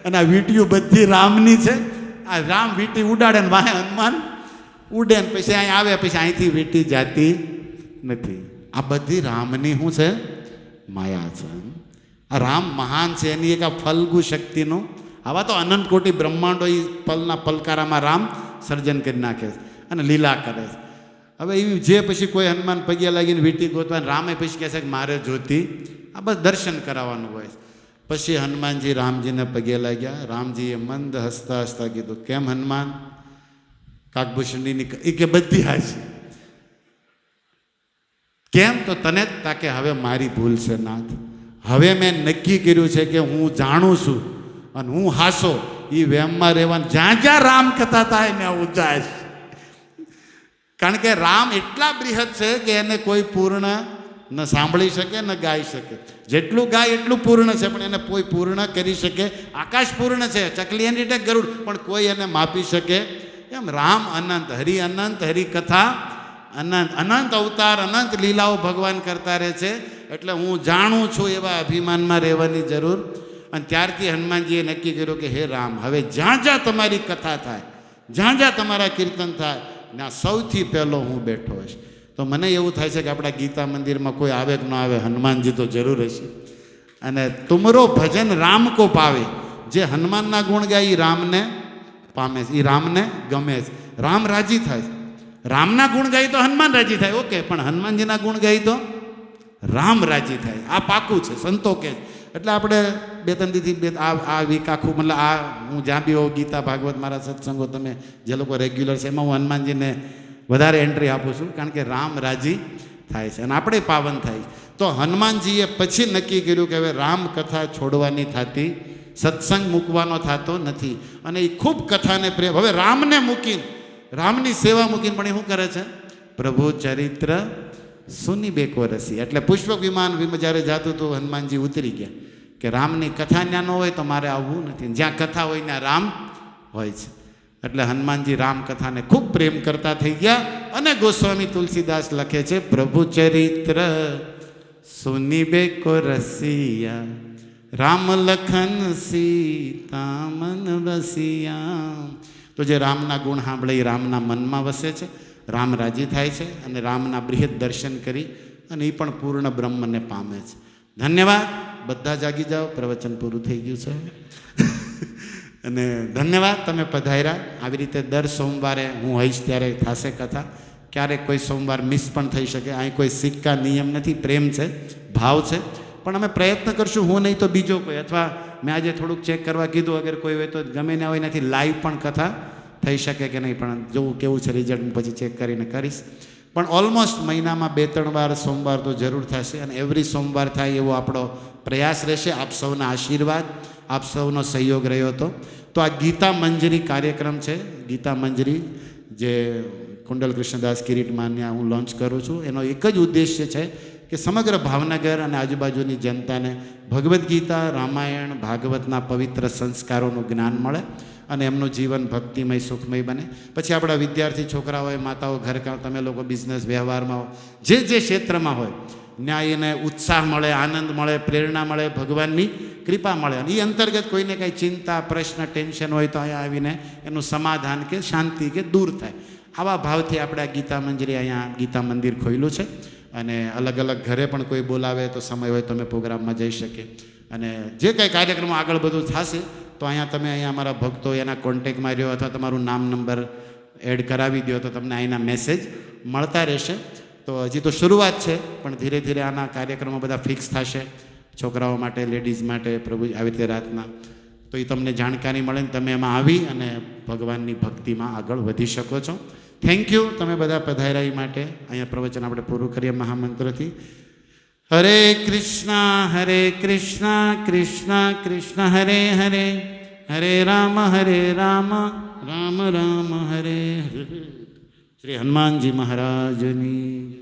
અને આ વીંટીઓ બધી રામની છે. આ રામ વીંટી ઉડાડે ને વાહે હનુમાન ઉડે ને પછી અહીં આવે, પછી અહીંથી વીંટી જાતી નથી. આ બધી રામની શું છે? માયા છે. આ રામ મહાન છે, એની એક આ ફલ્ગુ શક્તિનું, આવા તો અનંત કોટી બ્રહ્માંડો એ પલના પલકારામાં રામ સર્જન કરી નાખે છે અને લીલા કરે છે. હવે એવી જે પછી કોઈ હનુમાન પગે લાગીને વીંટી ગોતવા, રામે પછી કહે છે કે મારે જોતી, આ બસ દર્શન કરાવવાનું હોય. પછી હનુમાનજી રામજીને પગે લાગ્યા. રામજીએ મંદ હસતા હસતા કીધું કેમ હનુમાન, કાકભૂષણની એ કે બધી હાચી. કેમ? તો તને જ તાકે હવે મારી ભૂલ છે નાથ. હવે મેં નક્કી કર્યું છે કે હું જાણું છું અને હું હાસો એ વેમમાં રહેવાનું. જ્યાં જ્યાં રામ કથા થાય ને હું જાય, કારણ કે રામ એટલા બૃહદ છે કે એને કોઈ પૂર્ણ ન સાંભળી શકે ન ગાઈ શકે. જેટલું ગાય એટલું પૂર્ણ છે, પણ એને કોઈ પૂર્ણ કરી શકે. આકાશ પૂર્ણ છે, ચકલી એની રીતે ગરુડ, પણ કોઈ એને માપી શકે એમ રામ અનંત, હરિ અનંત, હરિ કથા અનંત, અનંત અવતાર, અનંત લીલાઓ ભગવાન કરતા રહે છે. એટલે હું જાણું છું એવા અભિમાનમાં રહેવાની જરૂર. અને ત્યારથી હનુમાનજીએ નક્કી કર્યું કે હે રામ, હવે જ્યાં જ્યાં તમારી કથા થાય, જ્યાં જ્યાં તમારા કીર્તન થાય, ત્યાં સૌથી પહેલો હું બેઠો હશ. તો મને એવું થાય છે કે આપણા ગીતા મંદિરમાં કોઈ આવે કે ન આવે, હનુમાનજી તો જરૂર હશે. અને તુમરો ભજન રામ કો પાવે, જે હનુમાનના ગુણ ગાય એ રામને પામે છે, એ રામને ગમે છે, રામ રાજી થાય છે. રામના ગુણ ગાય તો હનુમાન રાજી થાય, ઓકે, પણ હનુમાનજીના ગુણ ગાય તો રામ રાજી થાય. આ પાકું છે, સંતો કે. એટલે આપણે બે ત્રણ દીથી આ વીક આખું, મતલબ આ હું જ્યાં બી હોઉં, ગીતા ભાગવત મારા સત્સંગો તમે જે લોકો રેગ્યુલર છે એમાં હું હનુમાનજીને વધારે એન્ટ્રી આપું છું, કારણ કે રામ રાજી થાય છે અને આપણે પાવન થાય. તો હનુમાનજીએ પછી નક્કી કર્યું કે હવે રામ કથા છોડવાની થતી, સત્સંગ મૂકવાનો થતો નથી. અને એ ખૂબ કથાને પ્રેમ, હવે રામને મૂકીને, રામની સેવા મૂકીને પણ એ શું કરે છે? પ્રભુ ચરિત્ર સુની બેકો રસી. એટલે પુષ્પક વિમાન જ્યારે જાતું હતું હનુમાનજી ઉતરી ગયા કે રામની કથા ત્યાં ન હોય તો મારે આવવું નથી, જ્યાં કથા હોય ત્યાં રામ હોય છે. એટલે હનુમાનજી રામકથાને ખૂબ પ્રેમ કરતા થઈ ગયા. અને ગોસ્વામી તુલસીદાસ લખે છે પ્રભુ ચરિત્ર સુની બેકો રસિયા, રામ લખન સીતા મન વસિયા. તો જે રામના ગુણ સાંભળે એ રામના મનમાં વસે છે, રામ રાજી થાય છે અને રામના બૃહદ દર્શન કરી અને એ પણ પૂર્ણ બ્રહ્મને પામે છે. ધન્યવાદ. બધા જાગી જાઓ, પ્રવચન પૂરું થઈ ગયું છે. અને ધન્યવાદ તમે પધાર્યા. આવી રીતે દર સોમવારે હું હોઈશ ત્યારે થશે કથા. ક્યારેક કોઈ સોમવાર મિસ પણ થઈ શકે. અહીં કોઈ સિક્કા નિયમ નથી, પ્રેમ છે, ભાવ છે. પણ અમે પ્રયત્ન કરશું, હું નહીં તો બીજો કોઈ, અથવા મેં આજે થોડુંક ચેક કરવા કીધું, અગર કોઈ હોય તો ગમે ના હોય નથી, લાઈવ પણ કથા થઈ શકે કે નહીં, પણ જોવું કેવું છે રિઝલ્ટ પછી ચેક કરીને કરીશ. પણ ઓલમોસ્ટ મહિનામાં 2-3 વાર સોમવાર તો જરૂર થશે અને એવરી સોમવાર થાય એવો આપણો પ્રયાસ રહેશે. આપ સૌના આશીર્વાદ, આપ સૌનો સહયોગ રહ્યો હતો. તો આ ગીતા મંજરી કાર્યક્રમ છે, ગીતા મંજરી જે કુંડલ કૃષ્ણદાસ કિરીટમાં હું લોન્ચ કરું છું, એનો એક જ ઉદ્દેશ્ય છે કે સમગ્ર ભાવનગર અને આજુબાજુની જનતાને ભગવદ્ ગીતા, રામાયણ, ભાગવતના પવિત્ર સંસ્કારોનું જ્ઞાન મળે અને એમનું જીવન ભક્તિમય, સુખમય બને. પછી આપણા વિદ્યાર્થી છોકરા હોય, માતાઓ, ઘરકામ, તમે લોકો બિઝનેસ વ્યવહારમાં હો, જે ક્ષેત્રમાં હોય, ત્યાં એને ઉત્સાહ મળે, આનંદ મળે, પ્રેરણા મળે, ભગવાનની કૃપા મળે. અને એ અંતર્ગત કોઈને કંઈ ચિંતા, પ્રશ્ન, ટેન્શન હોય તો અહીંયા આવીને એનું સમાધાન કે શાંતિ કે દૂર થાય. આવા ભાવથી આપણે આ ગીતા મંજરી અહીંયા ગીતા મંદિર ખોલ્યું છે. અને અલગ અલગ ઘરે પણ કોઈ બોલાવે તો સમય હોય તો અમે પ્રોગ્રામમાં જઈ શકીએ. અને જે કંઈ કાર્યક્રમો આગળ બધું થશે તો અહીંયા તમે અહીંયા અમારા ભક્તો એના કોન્ટેક્ટમાં રહ્યો અથવા તમારું નામ નંબર એડ કરાવી દો તો તમને અહીંના મેસેજ મળતા રહેશે. તો હજી તો શરૂઆત છે, પણ ધીરે ધીરે આના કાર્યક્રમો બધા ફિક્સ થશે છોકરાઓ માટે, લેડીઝ માટે પ્રભુ આવી રીતે રાતના, તો એ તમને જાણકારી મળે ને તમે એમાં આવી અને ભગવાનની ભક્તિમાં આગળ વધી શકો છો. થેન્ક યુ તમે બધા પધાર્યા એ માટે. અહીંયા પ્રવચન આપણે પૂરું કરીએ મહામંત્રથી. હરે કૃષ્ણ કૃષ્ણ કૃષ્ણ હરે હરે, હરે રામ રામ રામ હરે હરે. શ્રી હનુમાનજી મહારાજની